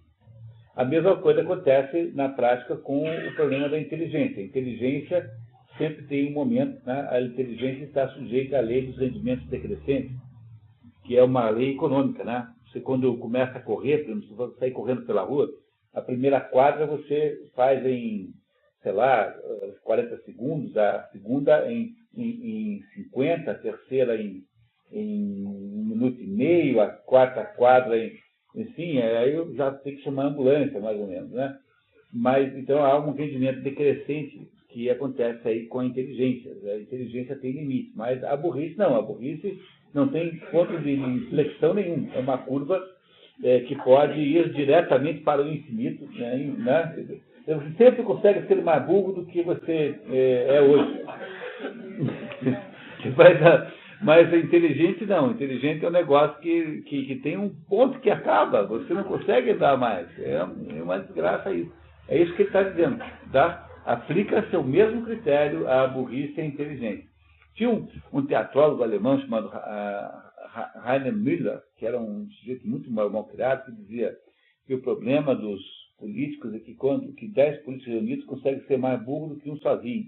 A mesma coisa acontece na prática com o problema da inteligência. A inteligência sempre tem um momento, né? A inteligência está sujeita à lei dos rendimentos decrescentes, que é uma lei econômica, né? Você, quando começa a correr, por exemplo, se você sair correndo pela rua, a primeira quadra você faz em, sei lá, 40 segundos, a segunda em 50, a terceira em 1 minuto e meio, a quarta quadra enfim, aí eu já tenho que chamar a ambulância, mais ou menos, né? Mas, então, há um rendimento decrescente que acontece aí com a inteligência. A inteligência tem limite, mas a burrice não tem ponto de inflexão nenhum. É uma curva que pode ir diretamente para o infinito, né? Você sempre consegue ser mais burro do que você é hoje. Mas inteligente não. Inteligente é um negócio que tem um ponto que acaba. Você não consegue dar mais. É uma desgraça isso. É isso que ele está dizendo. Tá? Aplica-se o mesmo critério à burrice e à inteligência. Tinha um teatrólogo alemão chamado Rainer Müller, que era um sujeito muito mal criado, que dizia que o problema dos políticos é que 10 políticos reunidos conseguem ser mais burros do que um sozinho.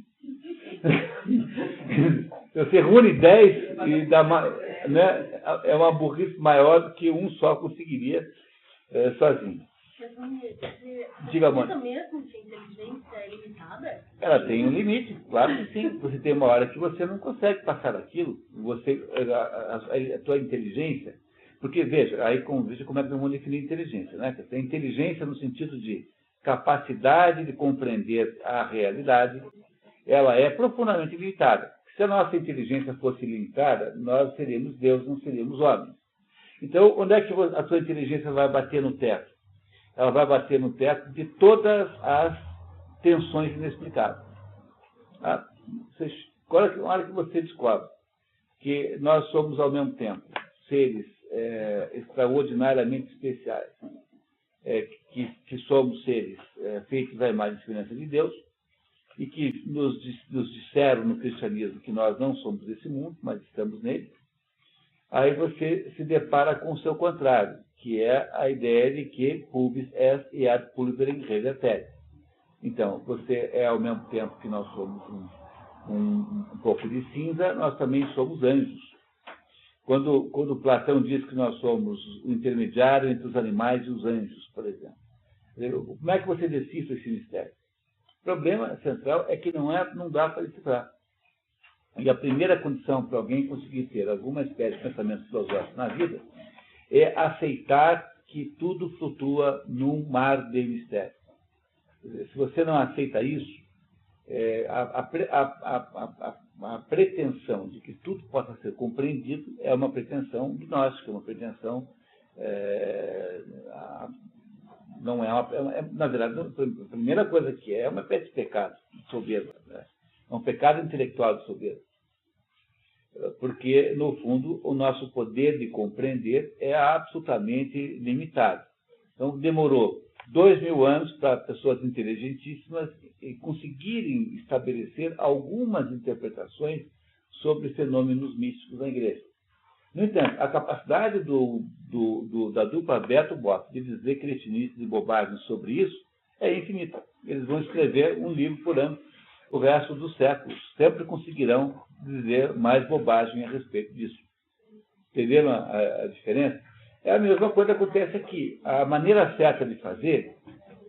Você reúne 10 e dá né, é uma burrice maior do que um só conseguiria sozinho. Diga, Mônica. Mesmo que a inteligência é limitada? Ela tem um limite, claro que sim. Você tem uma hora que você não consegue passar aquilo. A tua inteligência. Porque, veja como é que nós vamos definir inteligência, né? A inteligência no sentido de capacidade de compreender a realidade, ela é profundamente limitada. Se a nossa inteligência fosse limitada, nós seríamos Deus, não seríamos homens. Então, onde é que a sua inteligência vai bater no teto? Ela vai bater no teto de todas as tensões inexplicáveis. A hora que você descobre que nós somos, ao mesmo tempo, seres extraordinariamente especiais, que somos seres feitos à imagem e semelhança de Deus, e que nos disseram no cristianismo que nós não somos desse mundo, mas estamos nele, aí você se depara com o seu contrário, que é a ideia de que pubis est et ad pulverem revertere. Então, você ao mesmo tempo que nós somos um pouco de cinza, nós também somos anjos. Quando Platão diz que nós somos o intermediário entre os animais e os anjos, por exemplo. Como é que você decifra esse mistério? O problema central é que não dá para decifrar. E a primeira condição para alguém conseguir ter alguma espécie de pensamento filosófico na vida é aceitar que tudo flutua num mar de mistério. Se você não aceita isso, a pretensão de que tudo possa ser compreendido é uma pretensão gnóstica, uma pretensão não é na verdade, a primeira coisa que é uma espécie de pecado de soberba, né? É um pecado intelectual de soberba. porque, no fundo, o nosso poder de compreender é absolutamente limitado. Então, demorou 2000 anos para pessoas inteligentíssimas conseguirem estabelecer algumas interpretações sobre fenômenos místicos na igreja. No entanto, a capacidade da dupla Beto-Bot de dizer cretinices e bobagens sobre isso é infinita. Eles vão escrever um livro por ano. O resto dos séculos sempre conseguirão dizer mais bobagem a respeito disso. Entenderam a diferença? É a mesma coisa que acontece aqui. A maneira certa de fazer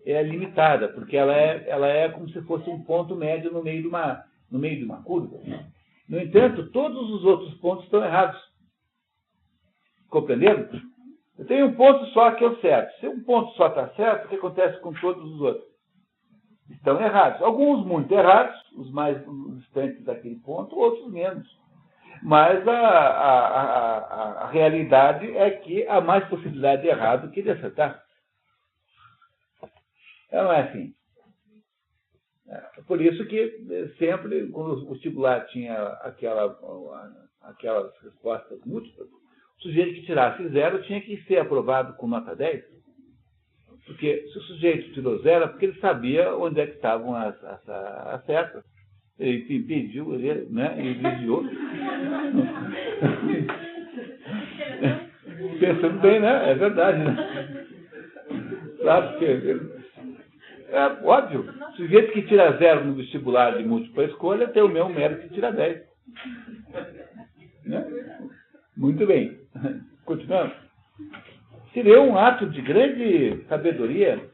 é limitada, porque ela é como se fosse um ponto médio no meio de uma curva. No entanto, todos os outros pontos estão errados. Compreenderam? Eu tenho um ponto só que é o certo. Se um ponto só está certo, o que acontece com todos os outros? Estão errados. Alguns muito errados, os mais distantes daquele ponto, outros menos. Mas a realidade é que há mais possibilidade de errado que de acertar. Não é assim. Por isso que sempre, quando o vestibular tinha aquelas respostas múltiplas, o sujeito que tirasse 0 tinha que ser aprovado com nota 10. Porque se o sujeito tirou 0, é porque ele sabia onde é que estavam as setas. Ele impediu, ele desviou. Pensando bem, né? É verdade, né? Claro que é óbvio. O sujeito que tira 0 no vestibular de múltipla escolha tem o mesmo mérito que tira 10. Né? Muito bem. Continuando. Seria um ato de grande sabedoria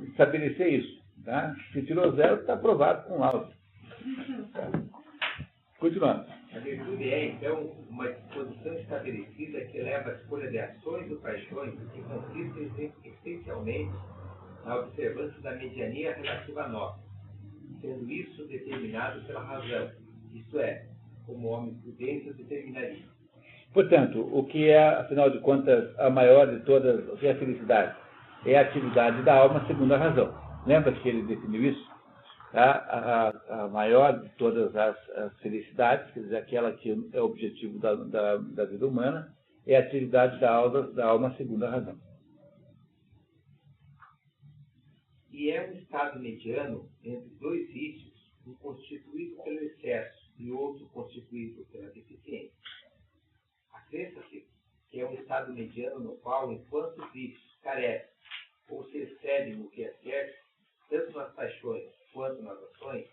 estabelecer isso. Tá? Se tirou 0, está aprovado com laudo. Tá? Continuando. A virtude é, então, uma disposição estabelecida que leva à escolha de ações ou paixões que consistem essencialmente na observância da mediania relativa a nós, sendo isso determinado pela razão, isto é, como o homem prudente determinaria. Portanto, o que é, afinal de contas, a maior de todas, o que é a felicidade? É a atividade da alma segundo a razão. Lembra que ele definiu isso? A maior de todas as felicidades, quer dizer, aquela que é o objetivo da vida humana, é a atividade da alma segundo a razão. E é um estado mediano entre dois vícios, um constituído pelo excesso e outro constituído pela deficiência. Acresce-se que é um estado mediano no qual, enquanto os vícios carecem ou se excedem no que é certo, tanto nas paixões quanto nas ações,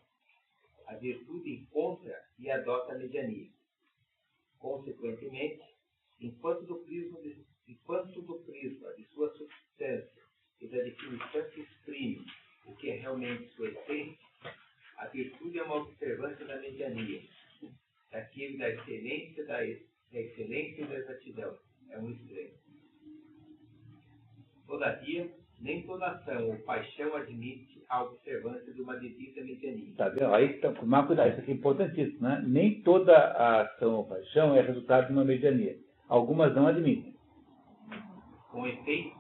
a virtude encontra e adota a mediania. Consequentemente, enquanto do prisma de sua substância e da definição que exprime o que é realmente sua essência, a virtude é uma observância da mediania, daquilo da excelência e da exatidão. É um extremo. Todavia, nem toda ação ou paixão admite a observância de uma devida mediania. Tá vendo? Aí, tomar cuidado, isso aqui é importantíssimo, né? Nem toda a ação ou paixão é resultado de uma mediania. Algumas não admitem. Com efeito,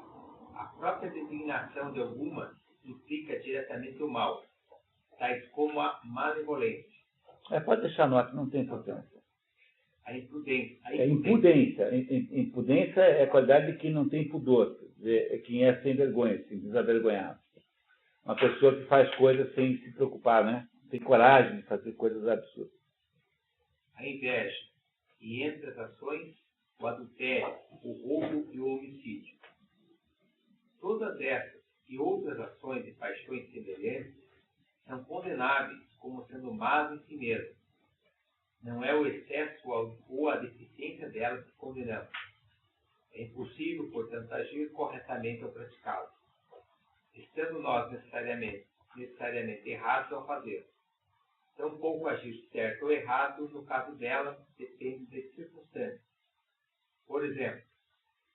a própria designação de algumas implica diretamente o mal, tais como a malevolência. Pode deixar a nota, não tem importância. A impudência. Impudência. Impudência é a qualidade de quem não tem pudor, é quem é sem vergonha, assim, desavergonhado. Uma pessoa que faz coisas sem se preocupar, né? Tem coragem de fazer coisas absurdas. A inveja. E entre as ações, o adultério, o roubo e o homicídio. Todas essas e outras ações e paixões semelhantes são condenáveis como sendo más em si mesmas. Não é o excesso ou a deficiência delas que condenamos. É impossível, portanto, agir corretamente ao praticá-las, estando nós necessariamente errados ao fazê-lo. Tampouco agir certo ou errado, no caso delas, depende de circunstâncias. Por exemplo,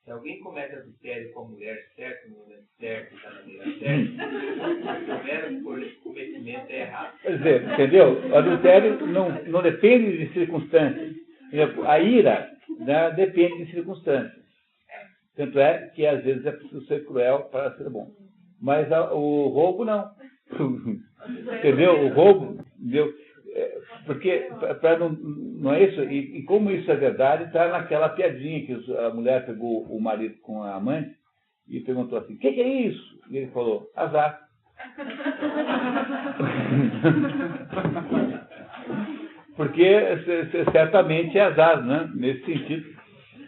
se alguém comete adultério com a mulher certa no momento certo e da maneira certa, o mero cometimento é errado. Quer dizer, entendeu? O adultério não depende de circunstâncias. A ira, né, depende de circunstâncias. Tanto é que às vezes é preciso ser cruel para ser bom. Mas o roubo não. Entendeu? O roubo, entendeu? Porque não é isso? E como isso é verdade, está naquela piadinha que a mulher pegou o marido com a amante e perguntou assim, o que é isso? E ele falou, azar. Porque certamente é azar, né? Nesse sentido,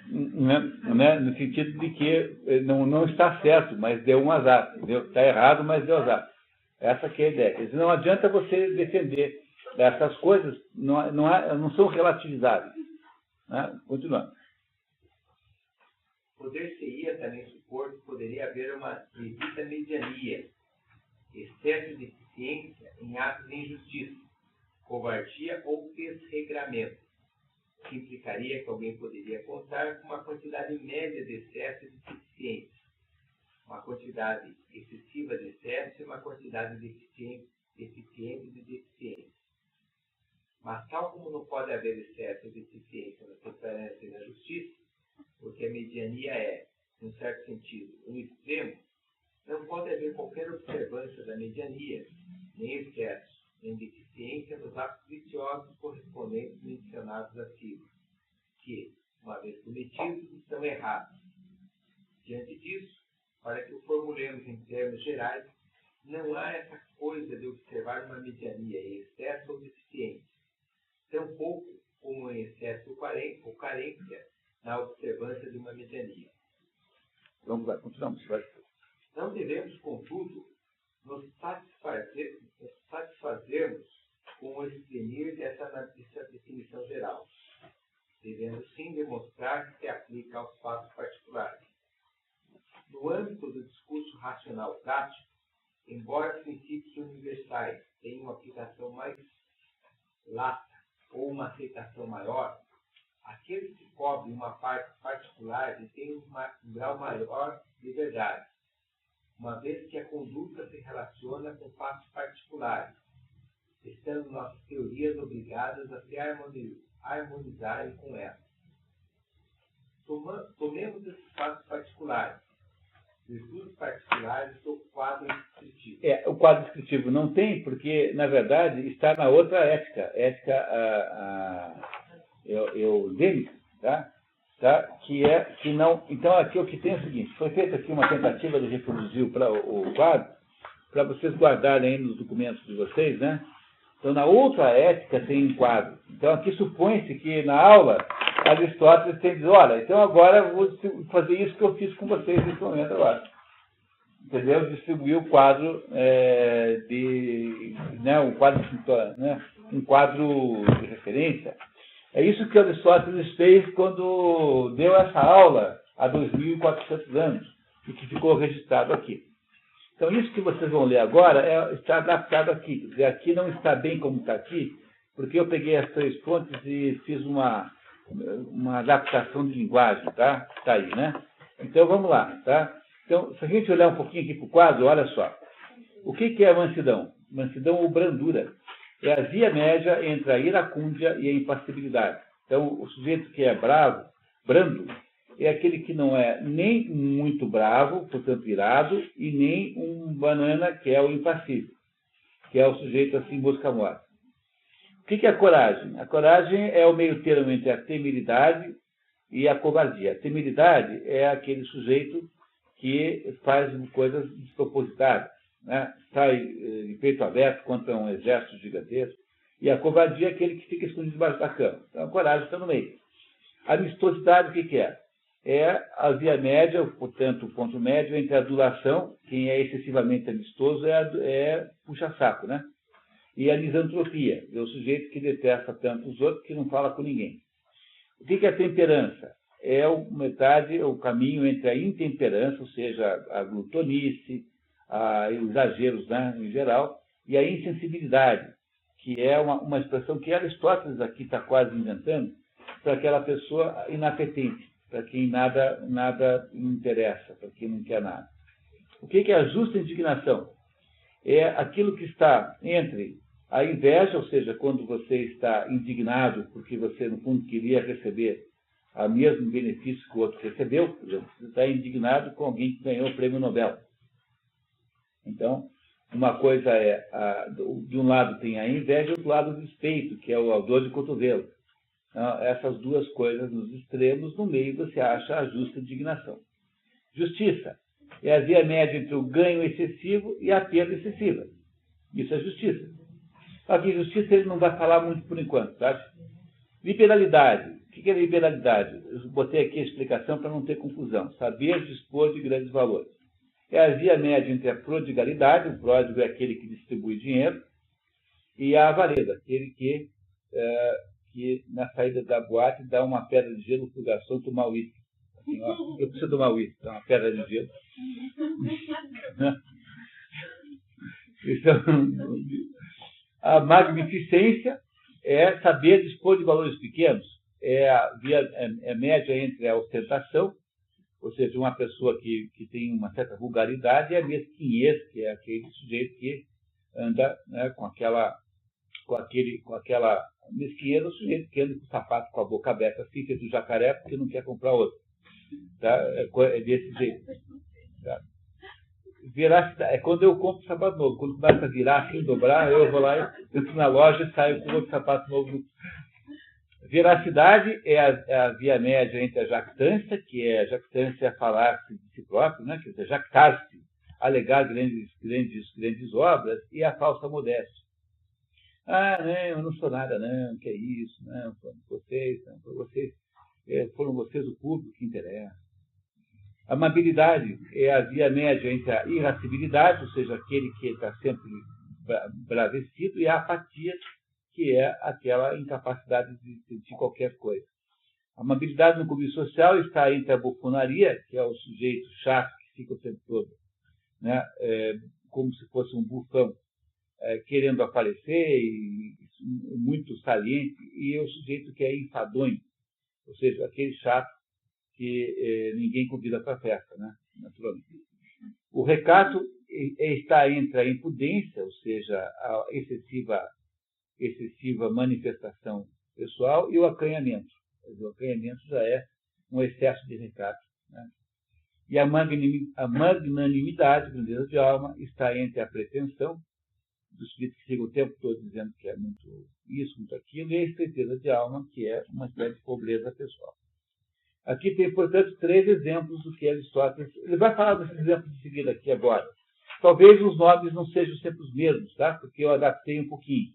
né? No sentido de que não está certo, mas deu um azar. Está errado, mas deu azar. Essa que é a ideia. Quer dizer, não adianta você defender essas coisas, não são relativizáveis. Né? Continuando. Poder-se-ia também supor que poderia haver uma devida mediania, excesso de eficiência em atos de injustiça, covardia ou desregramento, que implicaria que alguém poderia contar com uma quantidade média de excesso e de deficiência, uma quantidade excessiva de excesso e uma quantidade deficiente de deficiência. Mas tal como não pode haver excesso de deficiência na temperança e na justiça, porque a mediania é, em certo sentido, um extremo, não pode haver qualquer observância da mediania, nem excesso, nem deficiência nos atos viciosos correspondentes mencionados acima, que, uma vez cometidos, estão errados. Diante disso, para que o formulemos em termos gerais, não há essa coisa de observar uma mediania em excesso ou deficiência, tampouco como em excesso ou carência na observância de uma mediania. Vamos lá, continuamos. Não devemos, contudo, nos satisfazermos com o exprimir dessa definição geral, devendo sim demonstrar que se aplica aos fatos particulares. No âmbito do discurso racional prático, embora princípios universais tenham uma aplicação mais lata ou uma aceitação maior, aqueles que cobrem uma parte particular têm um grau maior de verdade, uma vez que a conduta se relaciona com fatos particulares, estando nossas teorias obrigadas a se harmonizarem com elas. Tomemos esses fatos particulares, virtudes particulares do quadro descritivo. O quadro descritivo não tem, porque, na verdade, está na outra ética. Eugênica, tá? Que não. Então, aqui o que tem é o seguinte: foi feita aqui uma tentativa de reproduzir o quadro, para vocês guardarem aí nos documentos de vocês, né? Então, na outra ética tem um quadro. Então, aqui supõe-se que na aula Aristóteles tem dizer, olha, então agora eu vou fazer isso que eu fiz com vocês nesse momento agora. Entendeu? Distribuir o quadro um quadro de referência. É isso que Aristóteles fez quando deu essa aula há 2.400 anos e que ficou registrado aqui. Então, isso que vocês vão ler agora está adaptado aqui. Quer dizer, aqui não está bem como está aqui, porque eu peguei as 3 fontes e fiz uma adaptação de linguagem, tá? Está aí, né? Então, vamos lá, tá? Então, se a gente olhar um pouquinho aqui para o quadro, olha só. O que é a mansidão? Mansidão ou brandura. É a via média entre a iracúndia e a impassibilidade. Então, o sujeito que é brando, é aquele que não é nem muito bravo, portanto irado, e nem um banana, que é o impassível, que é o sujeito assim, mosca-morta. O que é a coragem? A coragem é o meio termo entre a temeridade e a covardia. A temeridade é aquele sujeito que faz coisas despropositadas, né? Sai de peito aberto contra um exército gigantesco. E a covardia é aquele que fica escondido debaixo da cama. Então a coragem está no meio. A amistosidade, o que é? É a via média, portanto, o ponto médio entre a adulação, quem é excessivamente amistoso é puxa-saco, né? E a misantropia, é o sujeito que detesta tanto os outros que não fala com ninguém. O que é a temperança? É o caminho entre a intemperança, ou seja, a glutonice, os exageros, né, em geral, e a insensibilidade, que é uma expressão que Aristóteles aqui está quase inventando, para aquela pessoa inapetente, para quem nada interessa, para quem não quer nada. O que é a justa indignação? É aquilo que está entre a inveja, ou seja, quando você está indignado porque você, no fundo, queria receber o mesmo benefício que o outro recebeu, por exemplo, você está indignado com alguém que ganhou o prêmio Nobel. Então, Uma coisa é, de um lado tem a inveja e do outro lado o despeito, que é a dor de cotovelo. Então, essas duas coisas nos extremos, no meio você acha a justa indignação. Justiça é a via média entre o ganho excessivo e a perda excessiva. Isso é justiça. Aqui, justiça ele não vai falar muito por enquanto, sabe? Liberalidade. O que é liberalidade? Eu botei aqui a explicação para não ter confusão. Saber dispor de grandes valores. É a via média entre a prodigalidade, o pródigo é aquele que distribui dinheiro, e a avareza, aquele que na saída da boate dá uma pedra de gelo para o garçom tomar uísque. Assim, ó, eu preciso tomar uísque, dá uma pedra de gelo. A magnificência é saber dispor de valores pequenos. É a via média entre a ostentação, ou seja, uma pessoa que tem uma certa vulgaridade, e a mesquinhez, que é aquele sujeito que anda, né, com aquela mesquinhez, o sujeito que anda com o sapato com a boca aberta, assim, feito jacaré, porque não quer comprar outro. Tá? É desse jeito. Tá? Veracidade, é quando eu compro sapato novo. Quando começa a virar assim, dobrar, eu vou lá, entro na loja e saio com outro sapato novo. Veracidade é a via média entre a jactância, que é a jactância falar-se de si próprio, né? Quer dizer, jactar-se, alegar grandes obras, e a falsa modéstia. Ah, não, eu não sou nada, não, que é isso, não, foram vocês o público que interessa. Amabilidade é a via média entre a irascibilidade, ou seja, aquele que está sempre bravecido, e a apatia, que é aquela incapacidade de sentir qualquer coisa. A amabilidade no convívio social está entre a bufonaria, que é o sujeito chato que fica o tempo todo, né, como se fosse um bufão, querendo aparecer, e muito saliente, e o sujeito que é enfadonho, ou seja, aquele chato que ninguém convida para a festa, né, naturalmente. O recato está entre a impudência, ou seja, a excessiva manifestação pessoal, e o acanhamento. O acanhamento já é um excesso de recato. Né? E a magnanimidade, grandeza de alma, está entre a pretensão, do sujeito que fica o tempo todo dizendo que é muito isso, muito aquilo, e a estreiteza de alma, que é uma espécie de pobreza pessoal. Aqui tem, portanto, 3 exemplos do que Aristóteles... Ele vai falar desses exemplos de seguida aqui agora. Talvez os nomes não sejam sempre os mesmos, tá? Porque eu adaptei um pouquinho.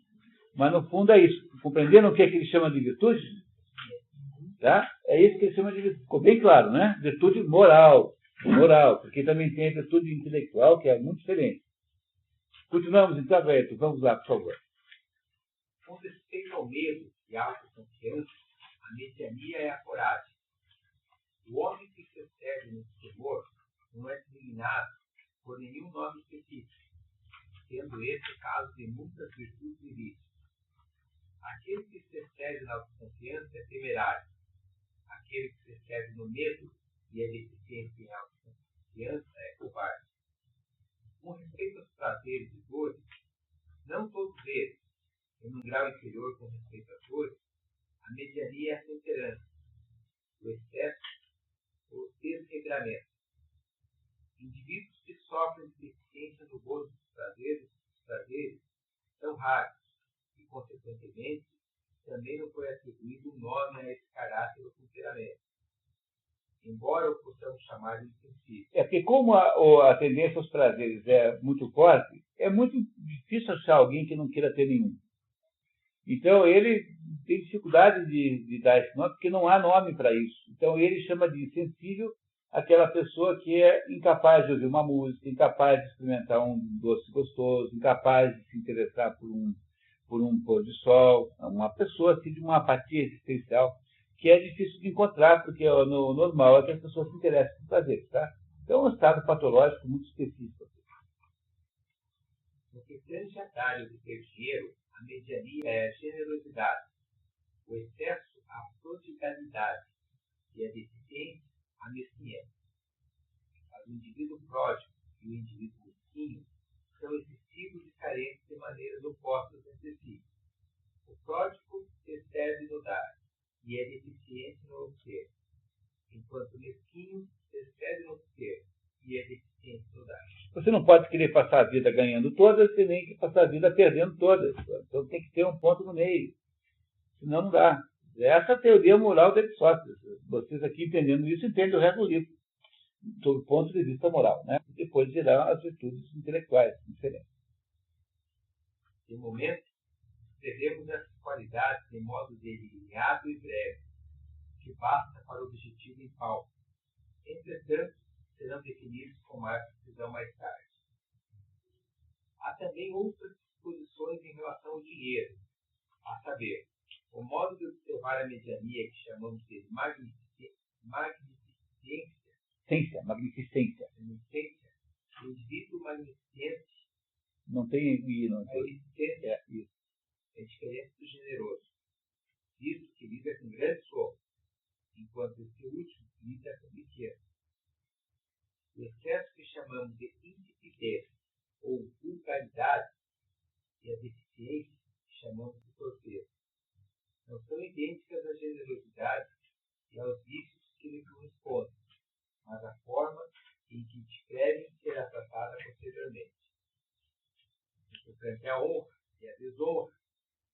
Mas, no fundo, é isso. Compreenderam o que é que ele chama de virtude? Tá? É isso que ele chama de virtude. Ficou bem claro, né? Virtude moral. Moral, porque também tem a virtude intelectual, que é muito diferente. Continuamos, então, Aberto. Vamos lá, por favor. Com respeito ao medo e à autoconfiança, a mediania é a coragem. O homem que se excede nesse temor não é designado por nenhum nome específico, sendo esse o caso de muitas virtudes ilícitas. Aquele que se excede na autoconfiança é temerário. Aquele que se excede no medo e é deficiente em autoconfiança é covarde. Com respeito aos prazeres e dores, não todos eles, em um grau inferior com respeito às dores, a mediania é a temperança, o excesso, o desregramento. Indivíduos que sofrem de deficiência no gozo dos prazeres são raros e, consequentemente, também não foi atribuído um nome a esse caráter ou temperamento, embora o possamos chamar de insensível. Porque como a tendência aos prazeres é muito forte, é muito difícil achar alguém que não queira ter nenhum. Então, ele tem dificuldade de dar esse nome, porque não há nome para isso. Então, ele chama de insensível aquela pessoa que é incapaz de ouvir uma música, incapaz de experimentar um doce gostoso, incapaz de se interessar por um pôr de sol, uma pessoa assim, de uma apatia existencial, que é difícil de encontrar, porque no normal é que as pessoas se interessem por prazer. Tá? Então, é um estado patológico muito específico. No que tange a dar de ter dinheiro, a mediania é a generosidade, o excesso a prodigalidade e a deficiência a mesquinhez. Mas o indivíduo pródigo e o indivíduo mesquinho são excessivos e carentes de maneiras opostas entre si. O pródigo se excede no dar e é deficiente no obter, enquanto o mesquinho se excede no obter e é deficiente Sim, não dá. Você não pode querer passar a vida ganhando todas e nem passar a vida perdendo todas. Então tem que ter um ponto no meio. Senão não dá. Essa é a teoria moral de Aristóteles. Vocês aqui entendendo isso, entendem o resto do livro. Sob o ponto de vista moral. Né? Depois virão as virtudes intelectuais diferentes. De momento, escrevemos essas qualidades de modo delineado e breve, que basta para o objetivo em pauta. Entretanto, serão definidos com mais precisão mais tarde. Há também outras disposições em relação ao dinheiro, a saber, o modo de observar a mediania que chamamos de magnificência, o indivíduo magnificente, não tem não a existência é diferente do generoso, visto que lida com grandes somas, enquanto esse último lida com pequenos. O excesso que chamamos de insipidez ou vulgaridade e a deficiência que chamamos de torpeza não são idênticas à generosidade e aos vícios que lhe correspondem, mas a forma em que diferem será tratada posteriormente. Portanto, a honra e a desonra,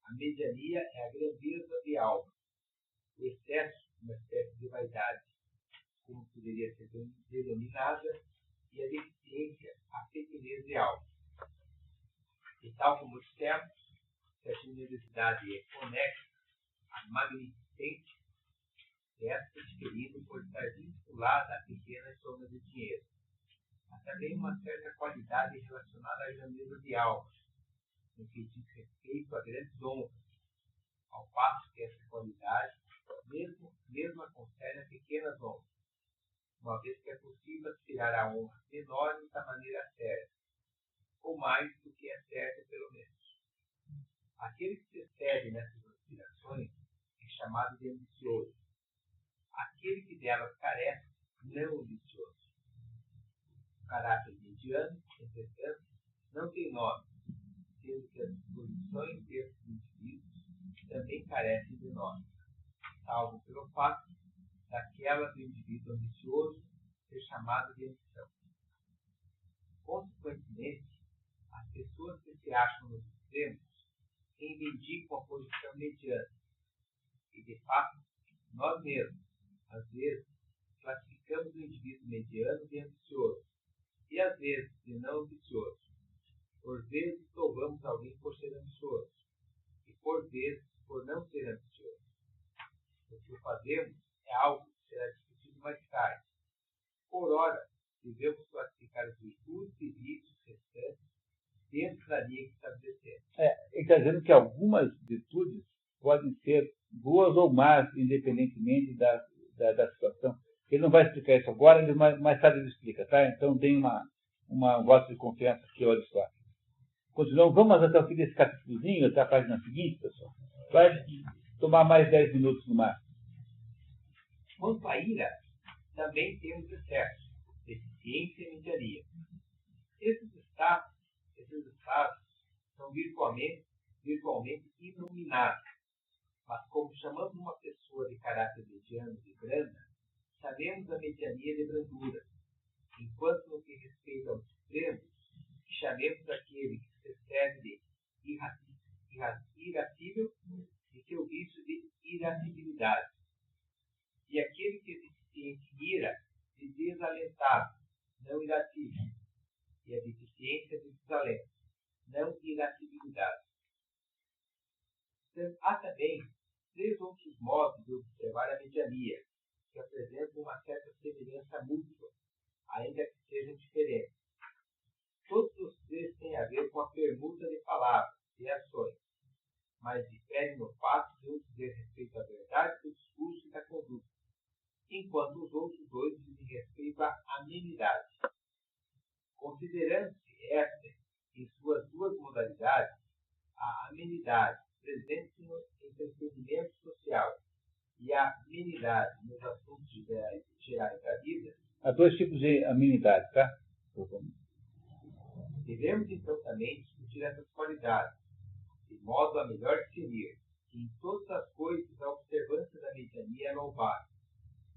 a mediania é a grandeza de alma, o excesso, uma espécie de vaidade, como poderia ser denominada, e a deficiência, a pequenez de alma. E tal como dissemos, se a generosidade é conexa à magnificência, esta diferindo por estar vinculada a pequenas somas de dinheiro. Há também uma certa qualidade relacionada à grandeza de alma, no que diz respeito a grandes honras, ao passo que essa qualidade mesmo a concerne a pequenas honras, uma vez que é possível aspirar a honras menores da maneira certa, ou mais do que é certa, pelo menos. Aquele que se excede nessas aspirações é chamado de ambicioso. Aquele que delas carece, não ambicioso. O caráter mediano, entretanto, não tem nome, sendo que as disposições desses indivíduos também carecem de nome, salvo pelo fato daquela do indivíduo ambicioso ser chamado de ambição. Consequentemente, as pessoas que se acham nos extremos reivindicam a posição mediana. E, de fato, nós mesmos, às vezes, classificamos o indivíduo mediano de ambicioso e, às vezes, de não ambicioso. Por vezes, louvamos alguém por ser ambicioso e, por vezes, por não ser ambicioso. O que fazemos é algo que será discutido mais tarde. Por ora, devemos classificar as virtudes e vícios restantes dentro da linha que estabelecemos. Ele está dizendo que algumas virtudes podem ser boas ou más, independentemente da situação. Ele não vai explicar isso agora, mais tarde ele explica, tá? Então tem uma voz de confiança aqui, olha só. Continuamos, vamos até o fim desse capítulozinho, até a página seguinte, pessoal. Vai tomar mais 10 minutos no máximo. Quanto à ira, também temos excesso, deficiência e mediania. Esses estados são virtualmente iluminados, mas como chamamos uma pessoa de caráter mediano de branda, sabemos a mediania de brandura, enquanto no que respeita aos extremos, chamemos aquele que se excede de irascível e seu vício de irascibilidade, e aquele que é deficiente em ira de desalentado, não irascível, e a deficiência de desalento, não irascibilidade. Há também 3 outros modos de observar a mediania, que apresentam uma certa semelhança mútua, ainda que sejam diferentes. Todos os 3 têm a ver com a permuta de palavras e ações, mas diferem no fato de um dizer respeito à verdade do discurso e da conduta, enquanto os outros 2 dizem respeito à amenidade. Considerando-se esta, em suas 2 modalidades, a amenidade presente no entretenimento social e a amenidade nos assuntos gerais da vida. Há 2 tipos de amenidade, tá? Devemos então também discutir essas qualidades, de modo a melhor definir que em todas as coisas a observância da mediania é louvável,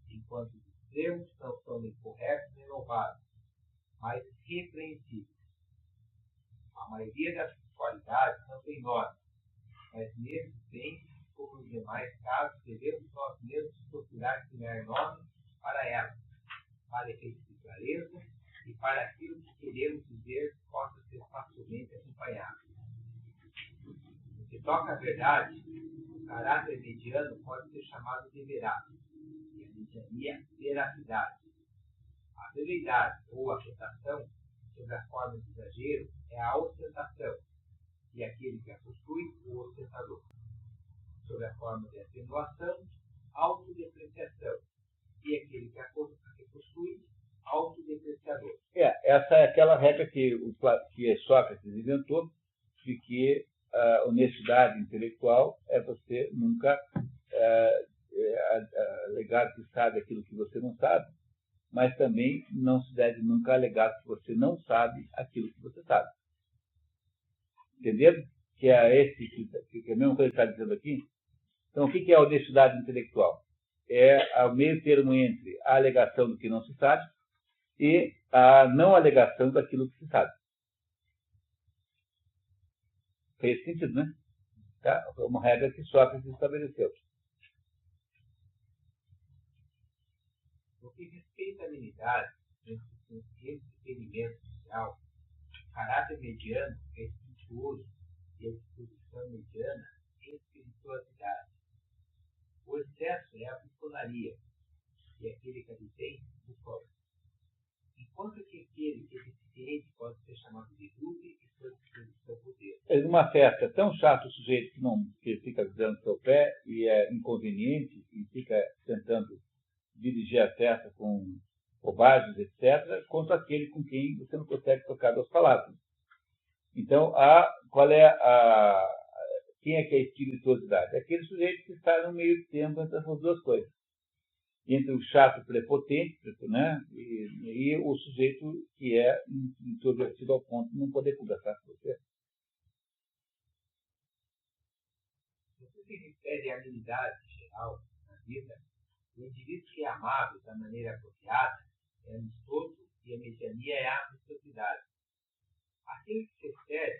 enquanto os extremos não são nem corretos nem louváveis, mas repreensíveis. A maioria dessas qualidades não tem nome, mas nesses bens, como nos demais casos, devemos nós mesmos procurar criar nome para elas, para efeitos de clareza e para aquilo que queremos dizer possa ser facilmente acompanhado. No que toca à verdade, o caráter mediano pode ser chamado de veraz, e a mediania, veracidade. A veleidade ou afetação, sob a forma de exagero, é a ostentação, e aquele que a possui, o ostentador. Sob a forma de atenuação, autodepreciação, e aquele que a possui, autodepreciador. Essa é aquela regra que Sócrates inventou, de que a honestidade intelectual é você nunca alegar que sabe aquilo que você não sabe, mas também não se deve nunca alegar que você não sabe aquilo que você sabe. Entenderam? Que é que é a mesma coisa que está dizendo aqui. Então, o que é a honestidade intelectual? É o meio termo entre a alegação do que não se sabe e a não alegação daquilo que se sabe. Fez sentido, né? Tá? É uma regra que Sócrates estabeleceu. No que respeita à amenidade, entre experimento social, o caráter mediano é espirituoso e a disposição mediana é espirituosidade. O excesso é a bufonaria, e aquele que advém, bufão. Enquanto que aquele que é deficiente pode ser chamado de rude e sua disposição poder. É numa festa é tão chato o sujeito que fica dando seu pé e é inconveniente e fica tentando dirigir a festa com bobagens, etc., quanto aquele com quem você não consegue trocar duas palavras. Então, quem é que é a espirituosidade? É aquele sujeito que está no meio termo entre essas duas coisas. Entre o chato prepotente, né, e o sujeito que é introvertido ao ponto de não poder conversar com você. No que se refere à amenidade geral na vida, o indivíduo que é amável da maneira apropriada é amistoso e a mediania é a amistosidade. Aquele que se excede,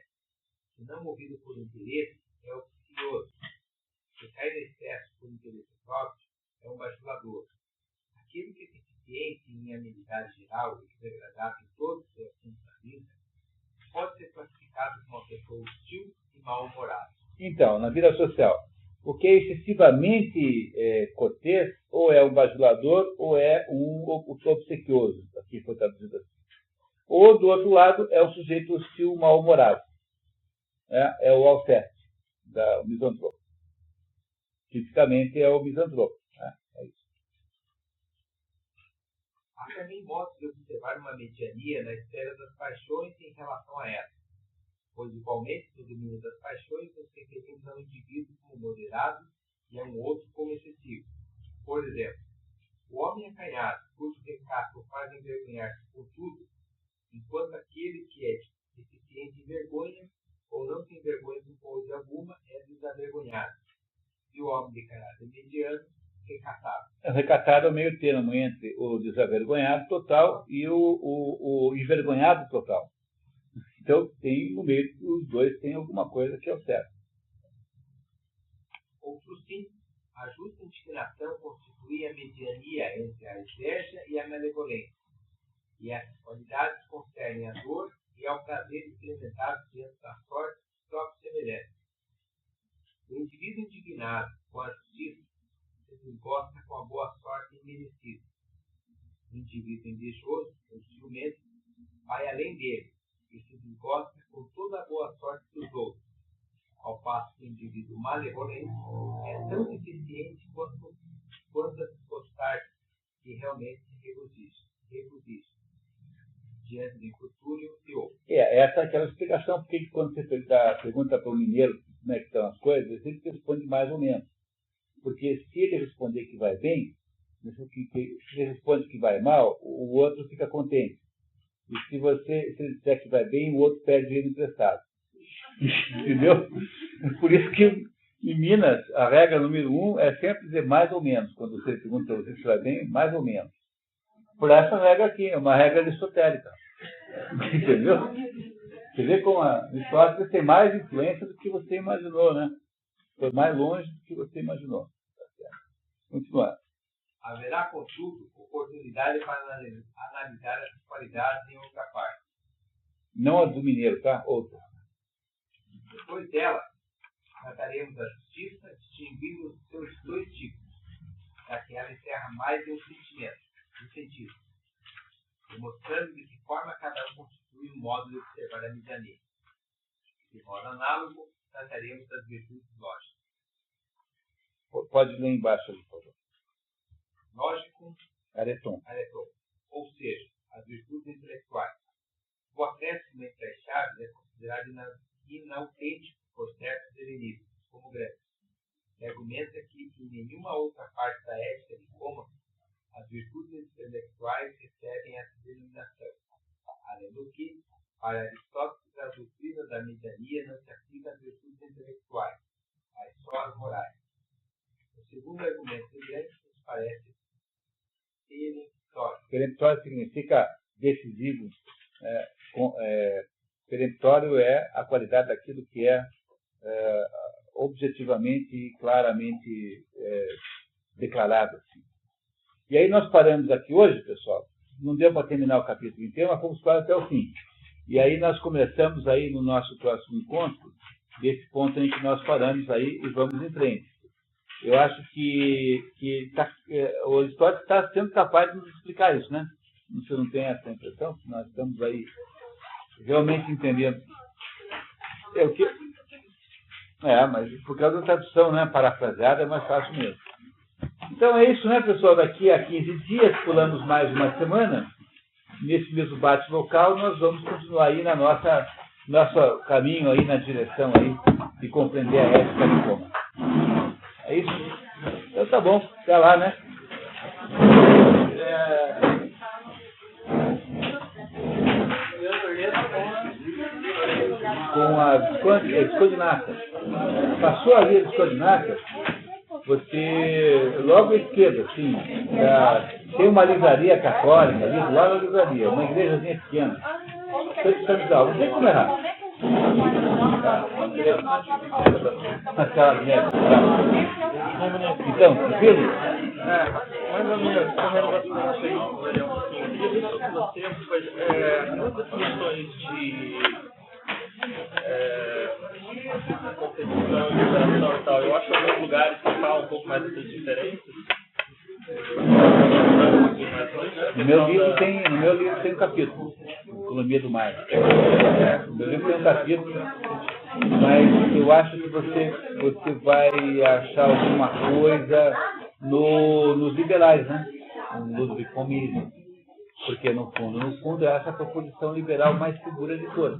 se não movido por interesse, é obsequioso. Se cai no excesso por interesse próprio, é um bajulador. Aquele que é deficiente em amenidade geral e desagradável em todos os seus assuntos da vida, pode ser classificado como uma pessoa hostil e mal-humorada. Então, na vida social, o que é excessivamente cortês, ou é um bajulador, ou é um obsequioso, aqui foi traduzido assim. Ou, do outro lado, é um sujeito hostil, mal-humorado. É o Alceste, o misantropo. Tipicamente é o misantropo. É isso. Há também modos de observar uma mediania na esfera das paixões em relação a elas, pois igualmente no domínio das paixões nos referimos a um indivíduo como moderado e a um outro como excessivo. Por exemplo, o homem acanhado, cujo recato faz envergonhar-se por tudo, enquanto aquele que é deficiente em vergonha ou não tem vergonha de coisa alguma é desavergonhado. E o homem de caráter mediano, recatado. O recatado é o meio termo entre o desavergonhado total e o envergonhado total. Então, tem no meio, os dois têm alguma coisa que é o certo. Outro sim, a justa inclinação constitui a mediania entre a inveja e a malevolência. E essas qualidades concernem a dor e ao prazer experimentado diante da sorte dos próprios semelhantes. O indivíduo indignado com a justiça se desgosta com a boa sorte imerecida. O indivíduo invejoso, ou ciumento, vai além dele e se desgosta com toda a boa sorte dos outros, ao passo que o indivíduo malevolente é tão deficiente quanto a desgostar que realmente se regozija diante do infortúnio e outro. Essa é aquela explicação, porque quando você pergunta para o mineiro como é que estão as coisas, ele sempre responde mais ou menos. Porque se ele responder que vai bem, se ele responde que vai mal, o outro fica contente. E se ele disser que vai bem, o outro pede dinheiro emprestado. Entendeu? Por isso que em Minas, a regra número 1 é sempre dizer mais ou menos. Quando você pergunta se vai bem, mais ou menos. Por essa regra aqui, é uma regra aristotélica. Entendeu? Você vê como Aristóteles tem mais influência do que você imaginou, né? Foi mais longe do que você imaginou. Continuar. Haverá, contudo, oportunidade para analisar essas qualidades em outra parte. Não a do mineiro, tá? Outra. Depois dela, trataremos da justiça, distinguindo os seus dois tipos, já que ela encerra mais de um sentido, demonstrando de que forma cada um constitui um modo de observar a mediania. De modo análogo, trataremos das virtudes lógicas. Pode ler embaixo ali, por favor. Lógico, Areton. ou seja, as virtudes intelectuais. O acréscimo entre as chaves é considerado inautêntico por certos helenistas, como Grécia, que argumenta que em nenhuma outra parte da ética de Roma as virtudes intelectuais recebem essa denominação. Além do que, para Aristóteles, a doutrina da mediania não se aplica às virtudes intelectuais, mas só às morais. O segundo argumento de Grécia nos parece peremptório. Peremptório significa decisivo. Peremptório é a qualidade daquilo que é objetivamente e claramente declarado. Assim. E aí nós paramos aqui hoje, pessoal. Não deu para terminar o capítulo inteiro, mas fomos para até o fim. E aí nós começamos aí no nosso próximo encontro, desse ponto em que nós paramos aí e vamos em frente. Eu acho que o Aristóteles está sendo capaz de nos explicar isso, né? Você não tem essa impressão? Nós estamos aí realmente entendendo. Mas por causa da tradução, né? Parafraseada é mais fácil mesmo. Então é isso, né, pessoal? Daqui a 15 dias, pulamos mais uma semana. Nesse mesmo bate-local, nós vamos continuar aí na nosso caminho aí na direção aí de compreender a ética de Roma. É isso? Então tá bom, até lá, né? Com a escodinata. Passou ali a escodinata, você, logo à esquerda, assim, tem uma livraria católica ali, do lado da livraria, uma igrejazinha pequena. Não tem como errar. Então, tranquilo? Mais ou menos, com relação a isso aí, você faz muitas questões de competição, liberação e tal. Eu acho que em alguns lugares que falam um pouco mais dessas diferenças. No meu livro tem um capítulo, Economia do Mar. No meu livro tem um capítulo, mas eu acho que você vai achar alguma coisa nos liberais, né? No Ludwig von Mises. Porque no fundo é essa proposição liberal mais segura de todas.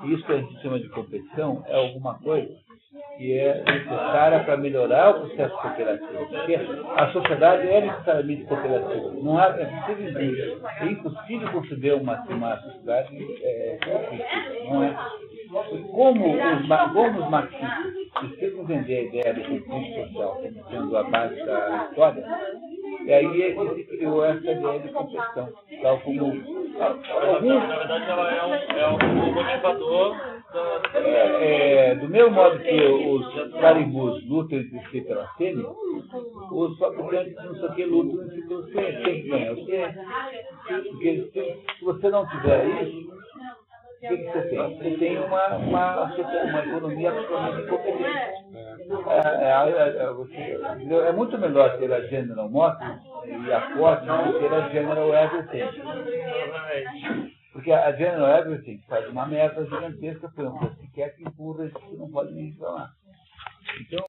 Isso que a gente chama de competição é alguma coisa que é necessária para melhorar o processo cooperativo. Porque a sociedade é necessariamente cooperativa. É impossível conceber uma sociedade cooperativa. Não é? Como os marxistas precisam vender a ideia do conflito social como sendo a base da história, e aí ele criou essa ideia de competição. Tal como alguns... Na verdade, ela é um motivador do mesmo modo que os caribus lutam entre si pela sêmea, os fabricantes não sei o que lutam entre si pelo quem ganha. Porque se você não tiver isso, o que você tem? Você tem uma economia absolutamente competente. É muito melhor ter a General Motors e a Ford do que ter a General Everything. Porque a General Everything faz uma meta gigantesca, por exemplo, que quer que empurra isso que não pode nem falar. Então,